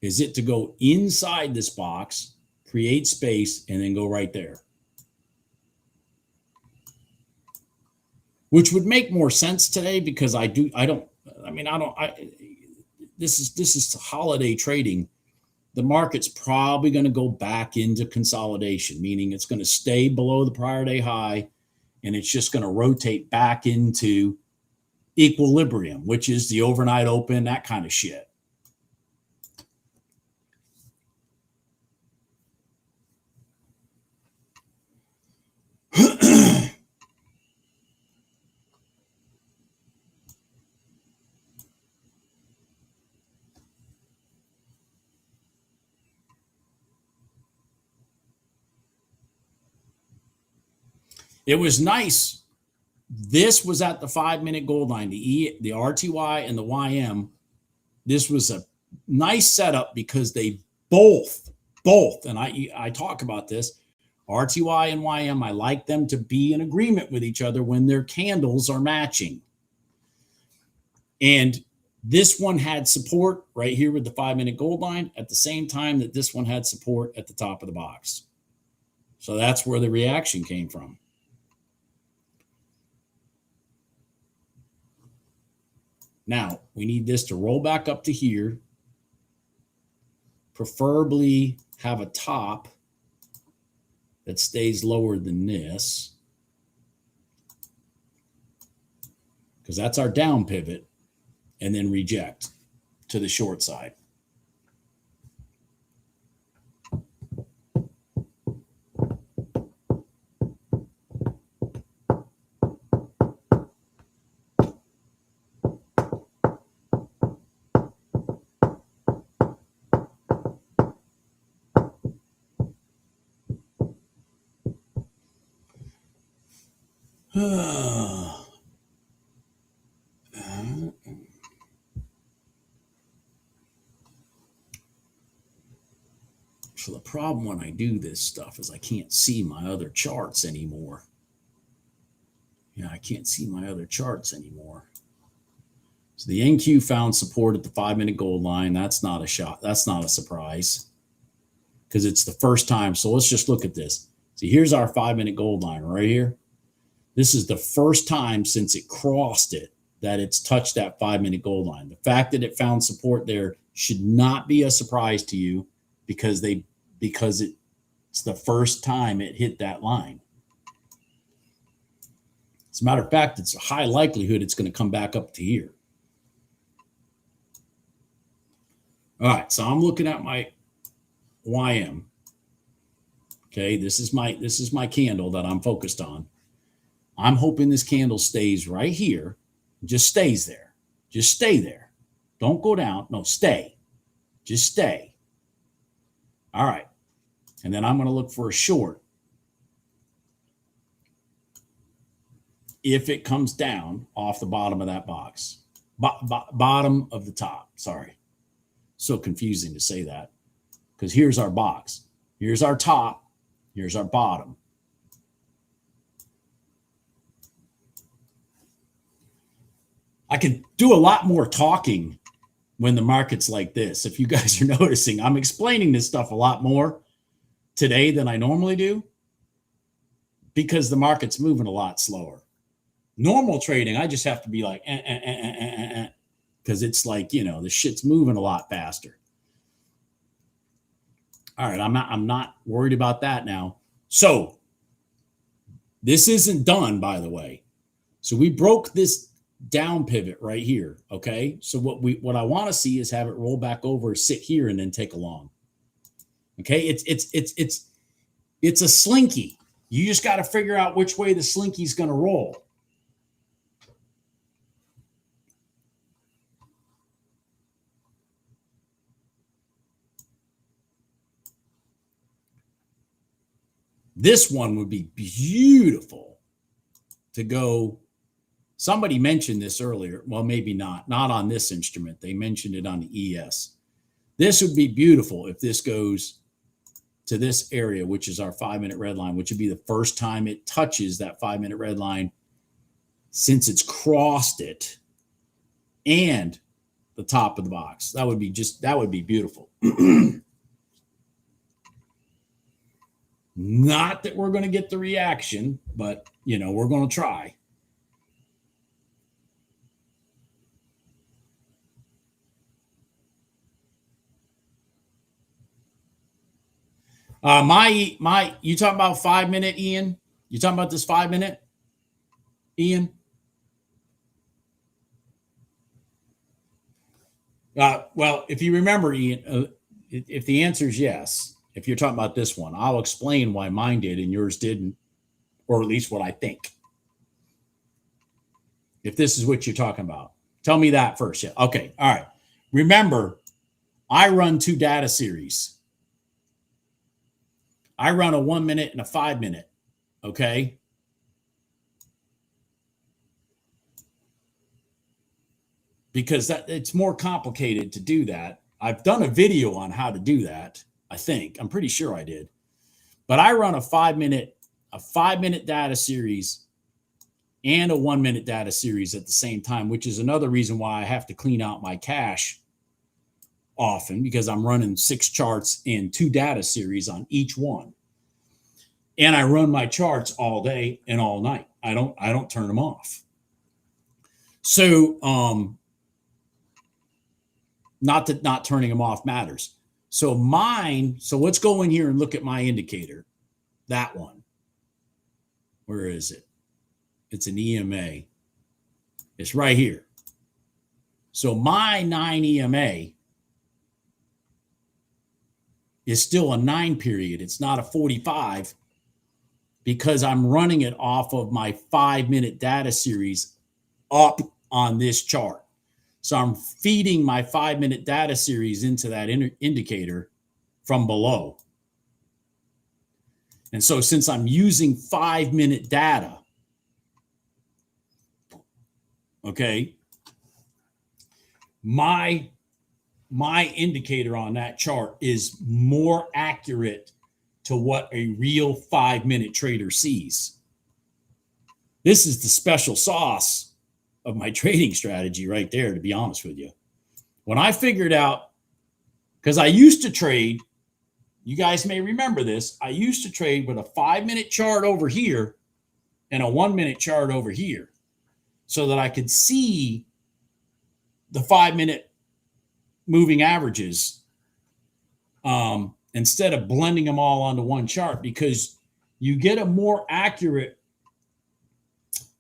is it to go inside this box, create space, and then go right there. Which would make more sense today because this is holiday trading. The market's probably going to go back into consolidation, meaning it's going to stay below the prior day high and it's just going to rotate back into equilibrium, which is the overnight open, that kind of shit. It was nice. This was at the 5-minute gold line, the RTY and the YM. This was a nice setup because they both, and I talk about this, RTY and YM, I like them to be in agreement with each other when their candles are matching. And this one had support right here with the 5-minute gold line at the same time that this one had support at the top of the box. So that's where the reaction came from. Now, we need this to roll back up to here, preferably have a top that stays lower than this, because that's our down pivot, and then reject to the short side. So the problem when I do this stuff is I can't see my other charts anymore. Yeah, I can't see my other charts anymore. So the NQ found support at the 5-minute gold line. That's not a shot. That's not a surprise because it's the first time. So let's just look at this. See, here's our 5-minute gold line right here. This is the first time since it crossed it that it's touched that 5-minute gold line. The fact that it found support there should not be a surprise to you because it's the first time it hit that line. As a matter of fact, it's a high likelihood it's going to come back up to here. All right, so I'm looking at my YM. Okay, this is my candle that I'm focused on. I'm hoping this candle stays right here. Just stays there. Just stay there. Don't go down. No, stay. Just stay. All right. And then I'm going to look for a short. If it comes down off the bottom of that box. Bottom of the top. Sorry. So confusing to say that. Because here's our box. Here's our top. Here's our bottom. I could do a lot more talking when the market's like this. If you guys are noticing, I'm explaining this stuff a lot more today than I normally do because the market's moving a lot slower. Normal trading, I just have to be like, because it's like, you know, the shit's moving a lot faster. All right, I'm not worried about that now. So this isn't done, by the way. So we broke this down pivot right here. Okay. So what I want to see is have it roll back over, sit here, and then take a long. Okay. It's a slinky. You just got to figure out which way the slinky's going to roll. This one would be beautiful to go. Somebody mentioned this earlier. Well, maybe not on this instrument. They mentioned it on the ES. This would be beautiful if this goes to this area, which is our 5-minute red line, which would be the first time it touches that 5-minute red line since it's crossed it and the top of the box. That would be beautiful. Not that we're going to get the reaction, but you know, we're going to try. You talking about 5-minute, Ian? You talking about this 5-minute, Ian? Well, if you remember, Ian, if the answer is yes, if you're talking about this one, I'll explain why mine did and yours didn't, or at least what I think. If this is what you're talking about, tell me that first. Yeah. Okay. All right. Remember, I run 2 data series. I run a 1-minute and a 5-minute. Okay. because it's more complicated to do that. I've done a video on how to do that. I'm pretty sure I did, but I run a 5-minute data series and a 1-minute data series at the same time, which is another reason why I have to clean out my cache often, because I'm running 6 charts and 2 data series on each one. And I run my charts all day and all night. I don't turn them off. So, not that not turning them off matters. So let's go in here and look at my indicator. That one. Where is it? It's an EMA. It's right here. So my 9 EMA is still a 9 period. It's not a 45 because I'm running it off of my 5-minute data series up on this chart. So I'm feeding my 5-minute data series into that indicator from below. And so since I'm using 5-minute data, okay, my indicator on that chart is more accurate to what a real 5-minute trader sees. This is the special sauce of my trading strategy right there, to be honest with you. When I figured out, because I used to trade, you guys may remember this, I used to trade with a 5-minute chart over here and a 1-minute chart over here so that I could see the 5-minute moving averages instead of blending them all onto one chart, because you get a more accurate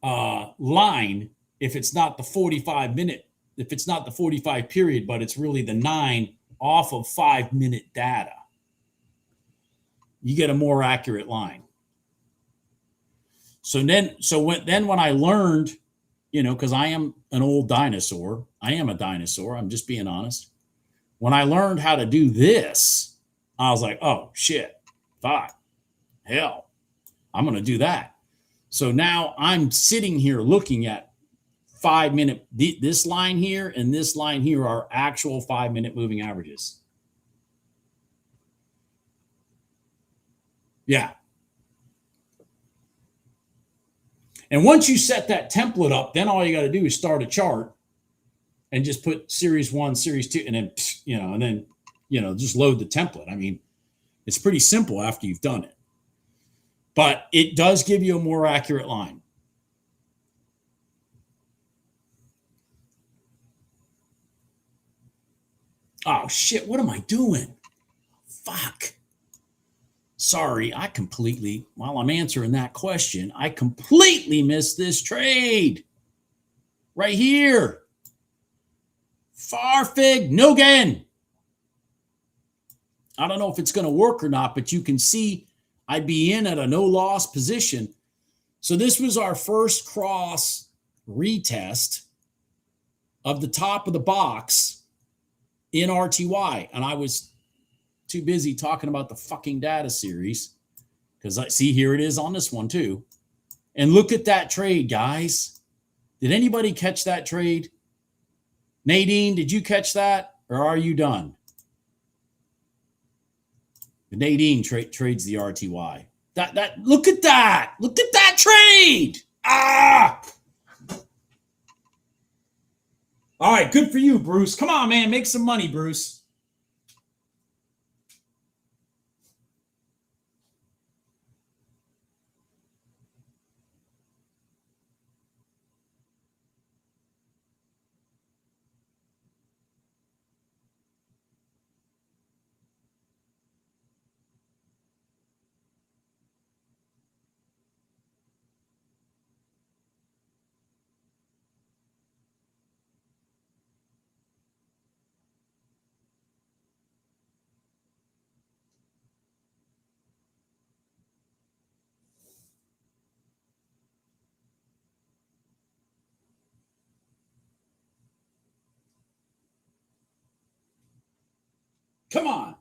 line if it's not the 45-minute, if it's not the 45 period, but it's really the 9 off of 5-minute data. You get a more accurate line. So when I learned, because I am an old dinosaur, I am a dinosaur, I'm just being honest. When I learned how to do this, I was like, oh shit, fuck, hell, I'm going to do that. So now I'm sitting here looking at 5-minute, this line here and this line here are actual 5-minute moving averages. Yeah. And once you set that template up, then all you got to do is start a chart and just put series 1, series 2, and then, just load the template. I mean, it's pretty simple after you've done it. But it does give you a more accurate line. Oh, shit, what am I doing? Fuck. Sorry, while I'm answering that question, I completely missed this trade. Right here. Farfig, no gain. I don't know if it's going to work or not, but you can see I'd be in at a no loss position. So this was our first cross retest of the top of the box in RTY. And I was too busy talking about the fucking data series, because I see here it is on this one too. And look at that trade, guys. Did anybody catch that trade? Nadine, did you catch that, or are you done? Nadine trades the RTY. Look at that. Look at that trade. Ah! All right, good for you, Bruce. Come on, man, make some money, Bruce. Come on.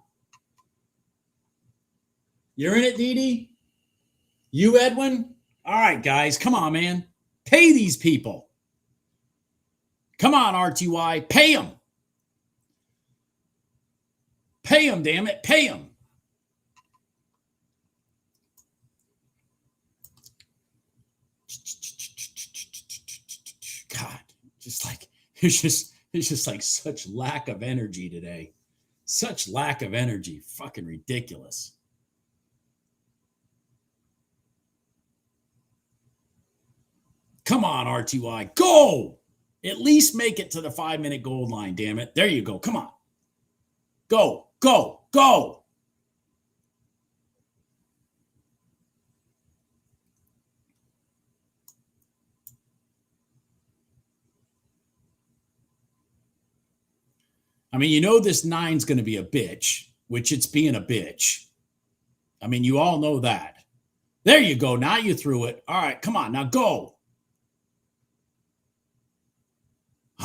You're in it, Dee Dee? You, Edwin? All right, guys, come on, man. Pay these people. Come on, RTY. Pay them. Pay them, damn it. Pay them. God, just like it's just like such lack of energy today. Such lack of energy. Fucking ridiculous. Come on, RTY. Go. At least make it to the 5-minute gold line, damn it. There you go. Come on. Go, go, go. I mean, you know this 9's going to be a bitch, which it's being a bitch. I mean, you all know that. There you go. Now you threw it. All right, come on. Now go.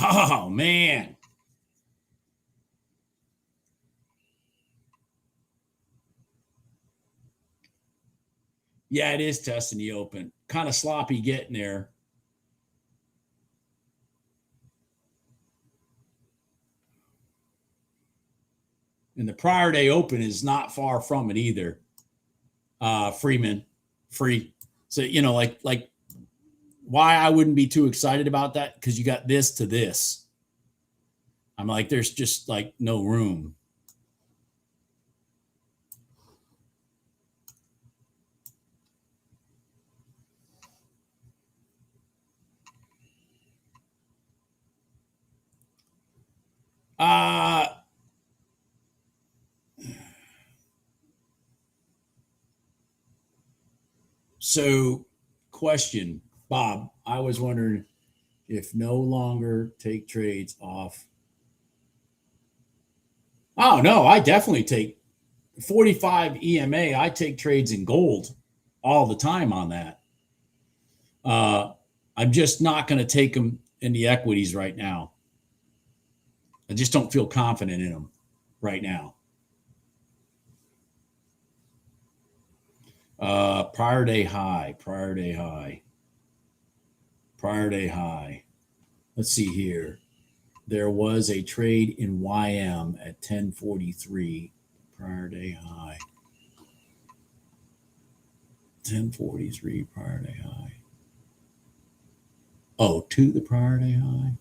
Oh, man. Yeah, it is testing the open. Kind of sloppy getting there. And the PriorDay open is not far from it either. Freeman, free. So, you know, like why I wouldn't be too excited about that, because you got this to this. I'm like, there's just like no room. So question, Bob, I was wondering if no longer take trades off. Oh, no, I definitely take 45 EMA. I take trades in gold all the time on that. I'm just not going to take them in the equities right now. I just don't feel confident in them right now. PriorDay high. Let's see here. There was a trade in YM at 1043. PriorDay high. 1043 PriorDay high. Oh, to the PriorDay high.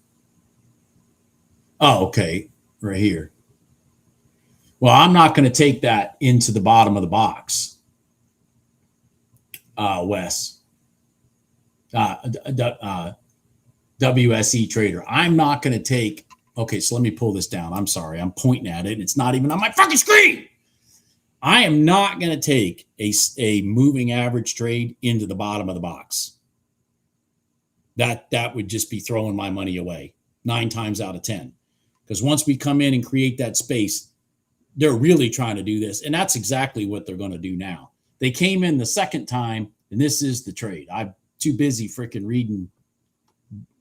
Oh, okay. Right here. Well, I'm not going to take that into the bottom of the box. Wes. WSE trader. I'm not going to take. Okay, so let me pull this down. I'm sorry. I'm pointing at it. And it's not even on my fucking screen. I am not going to take a moving average trade into the bottom of the box. That would just be throwing my money away 9 times out of 10. Because once we come in and create that space, they're really trying to do this. And that's exactly what they're going to do now. They came in the second time, and this is the trade. I'm too busy freaking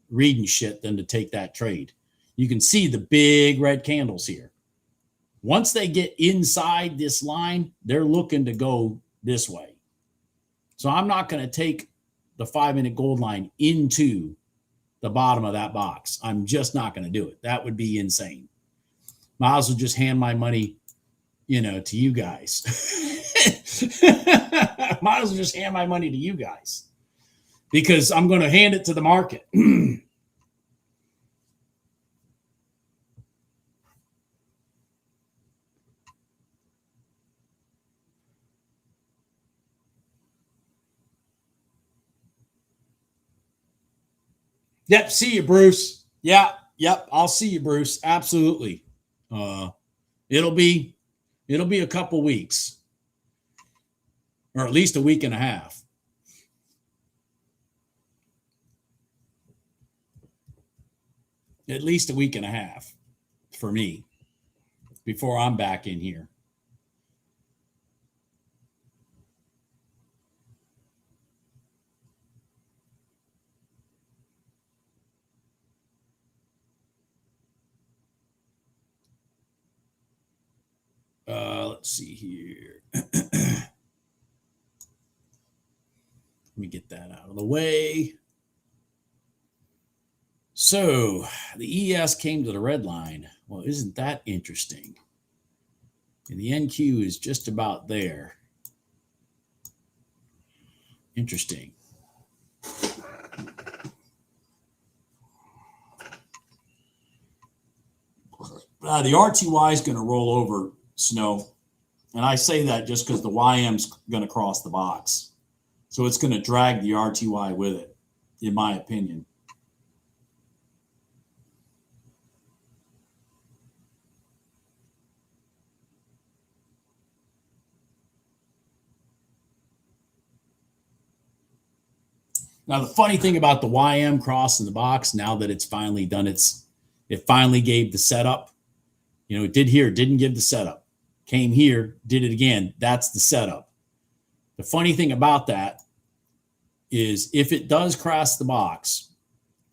reading shit than to take that trade. You can see the big red candles here. Once they get inside this line, they're looking to go this way. So I'm not going to take the 5-minute gold line into the bottom of that box. I'm just not going to do it. That would be insane. Might as well just hand my money, to you guys. Might as well just hand my money to you guys, because I'm going to hand it to the market. Yep. See you, Bruce. Yeah. Yep. I'll see you, Bruce. Absolutely. It'll be a couple weeks, or at least a week and a half. At least a week and a half for me before I'm back in here. Let's see here. Let me get that out of the way. So the ES came to the red line. Well, isn't that interesting? And the NQ is just about there. Interesting. The RTY is going to roll over, Snow. And I say that just because the YM's going to cross the box. So it's going to drag the RTY with it, in my opinion. Now, the funny thing about the YM crossing the box, now that it's finally done it finally gave the setup. You know, it did here, didn't give the setup. Came here, did it again. That's the setup. The funny thing about that is if it does cross the box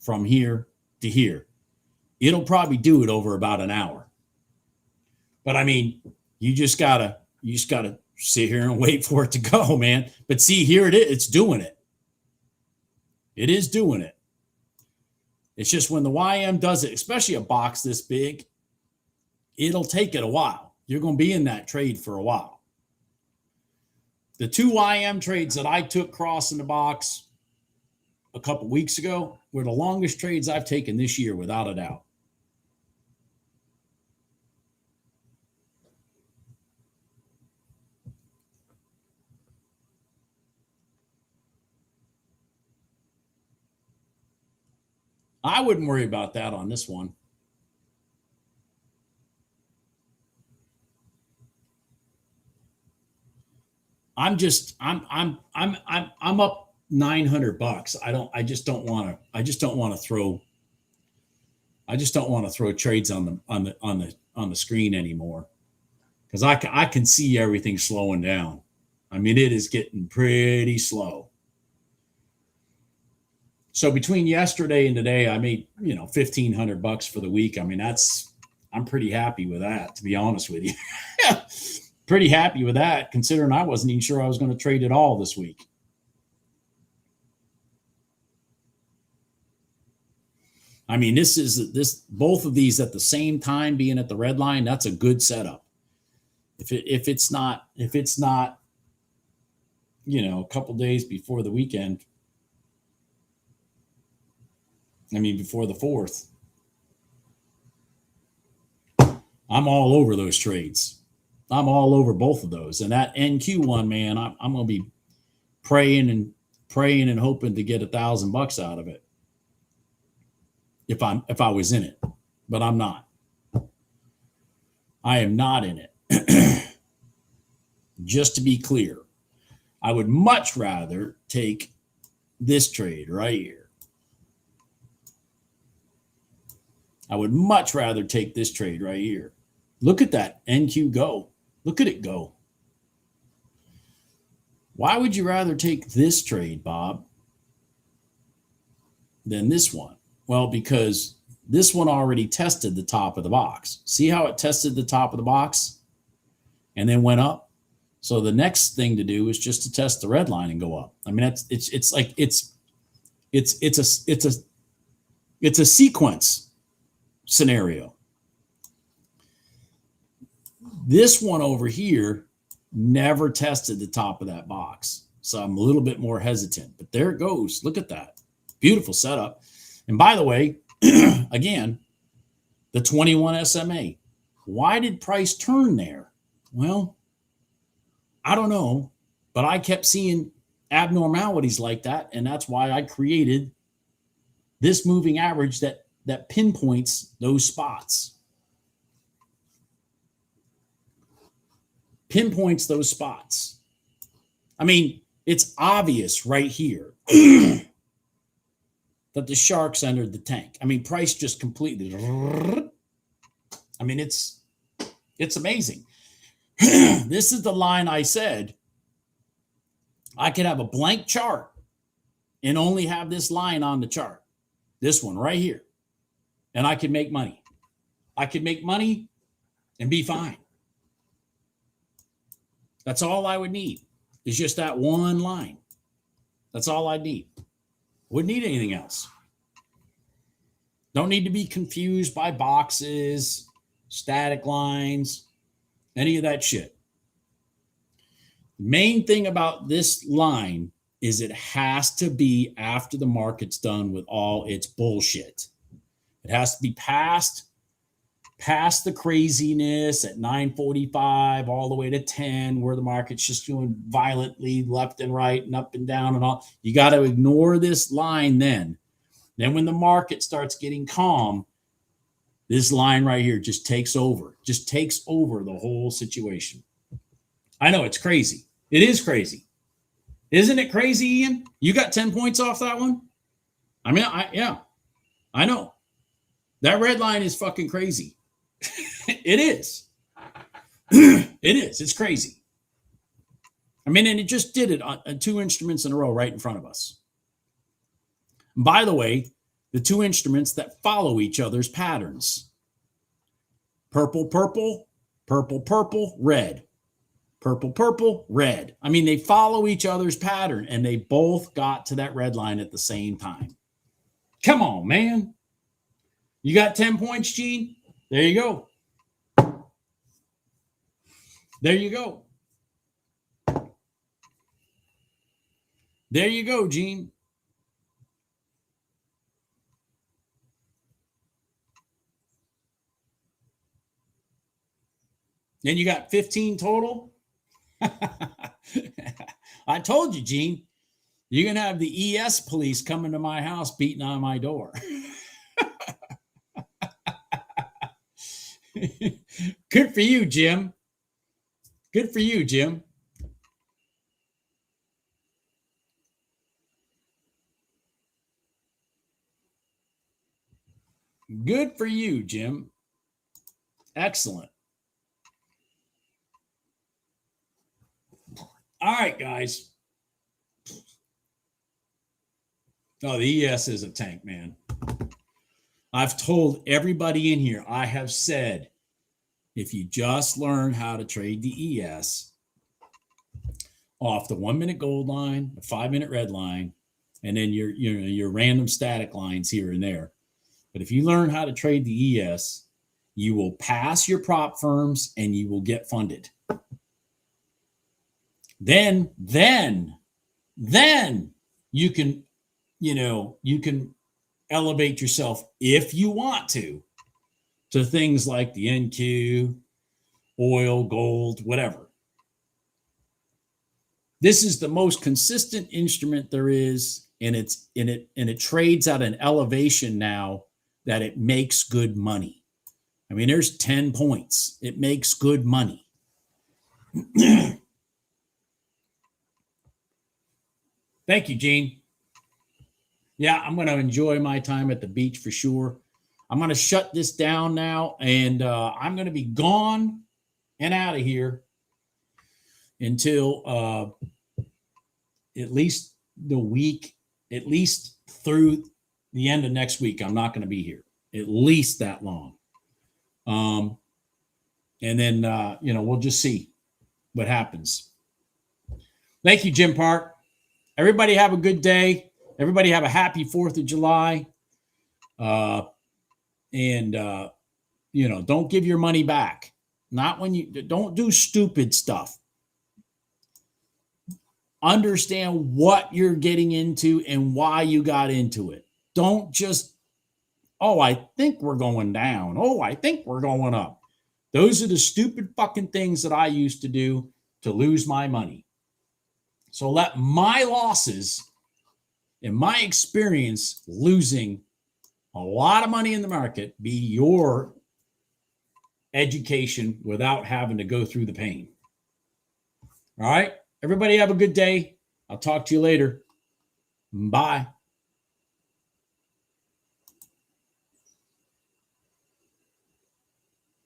from here to here, it'll probably do it over about an hour. But I mean, you just gotta sit here and wait for it to go, man. But see, here it is, it's doing it. It is doing it. It's just when the YM does it, especially a box this big, it'll take it a while. You're going to be in that trade for a while. The 2 YM trades that I took crossing the box a couple weeks ago were the longest trades I've taken this year, without a doubt. I wouldn't worry about that on this one. I'm up $900. I just don't want to throw trades on the screen anymore, because I can see everything slowing down. I mean, it is getting pretty slow. So between yesterday and today, I made, $1,500 for the week. I mean, I'm pretty happy with that, to be honest with you. Pretty happy with that, considering I wasn't even sure I was going to trade it all this week. I mean, both of these at the same time being at the red line, that's a good setup. If it's not, a couple days before the weekend, before the 4th, I'm all over those trades. I'm all over both of those. And that NQ one, man, I'm going to be praying and hoping to get $1,000 out of it. If I was in it, but I'm not. I am not in it. Just to be clear, I would much rather take this trade right here. I would much rather take this trade right here. Look at that NQ go. Look at it go. Why would you rather take this trade, Bob, than this one? Well, because this one already tested the top of the box. See how it tested the top of the box and then went up? So the next thing to do is just to test the red line and go up. I mean, it's a sequence scenario. This one over here never tested the top of that box. So I'm a little bit more hesitant, but there it goes. Look at that. Beautiful setup. And by the way, again, the 21 SMA. Why did price turn there? Well, I don't know, but I kept seeing abnormalities like that. And that's why I created this moving average that pinpoints those spots. Pinpoints those spots. I mean, it's obvious right here that the sharks entered the tank. I mean, price just completely. I mean, it's amazing. This is the line I said I could have a blank chart and only have this line on the chart. This one right here. And I could make money. I could make money and be fine. That's all I would need, is just that one line. That's all I need. Wouldn't need anything else. Don't need to be confused by boxes, static lines, any of that shit. Main thing about this line is it has to be after the market's done with all its bullshit. It has to be past the craziness at 9:45 all the way to 10, where the market's just doing violently left and right and up and down and all. You got to ignore this line then. Then when the market starts getting calm, this line right here just takes over the whole situation. I know it's crazy. It is crazy. Isn't it crazy, Ian? You got 10 points off that one? I mean, I know. That red line is fucking crazy. It is. It is. It's crazy. I mean, and it just did it on 2 instruments in a row right in front of us. By the way, the 2 instruments that follow each other's patterns. Purple, purple, purple, purple, red. Purple, purple, red. I mean, they follow each other's pattern, and they both got to that red line at the same time. Come on, man. You got 10 points, Gene? There you go. There you go. There you go, Gene. Then you got 15 total. I told you, Gene, you're going to have the ES police coming to my house beating on my door. Good for you, Jim. Good for you, Jim. Good for you, Jim. Excellent. All right, guys. Oh, the ES is a tank, man. I've told everybody in here, I have said, if you just learn how to trade the ES off the 1-minute gold line, the 5-minute red line, and then your random static lines here and there. But if you learn how to trade the ES, you will pass your prop firms and you will get funded. Then you can, you can elevate yourself if you want to things like the NQ, oil, gold, whatever. This is the most consistent instrument there is, and it trades at an elevation now that it makes good money. I mean, there's 10 points. It makes good money. Thank you, Gene. Yeah, I'm going to enjoy my time at the beach for sure. I'm going to shut this down now, and I'm going to be gone and out of here until at least the week, at least through the end of next week. I'm not going to be here at least that long. And then, we'll just see what happens. Thank you, Jim Park. Everybody have a good day. Everybody have a happy 4th of July. Don't give your money back. Not when don't do stupid stuff. Understand what you're getting into and why you got into it. Don't just, I think we're going down. I think we're going up. Those are the stupid fucking things that I used to do to lose my money. So let my losses and my experience losing a lot of money in the market be your education without having to go through the pain. All right. Everybody have a good day. I'll talk to you later. Bye.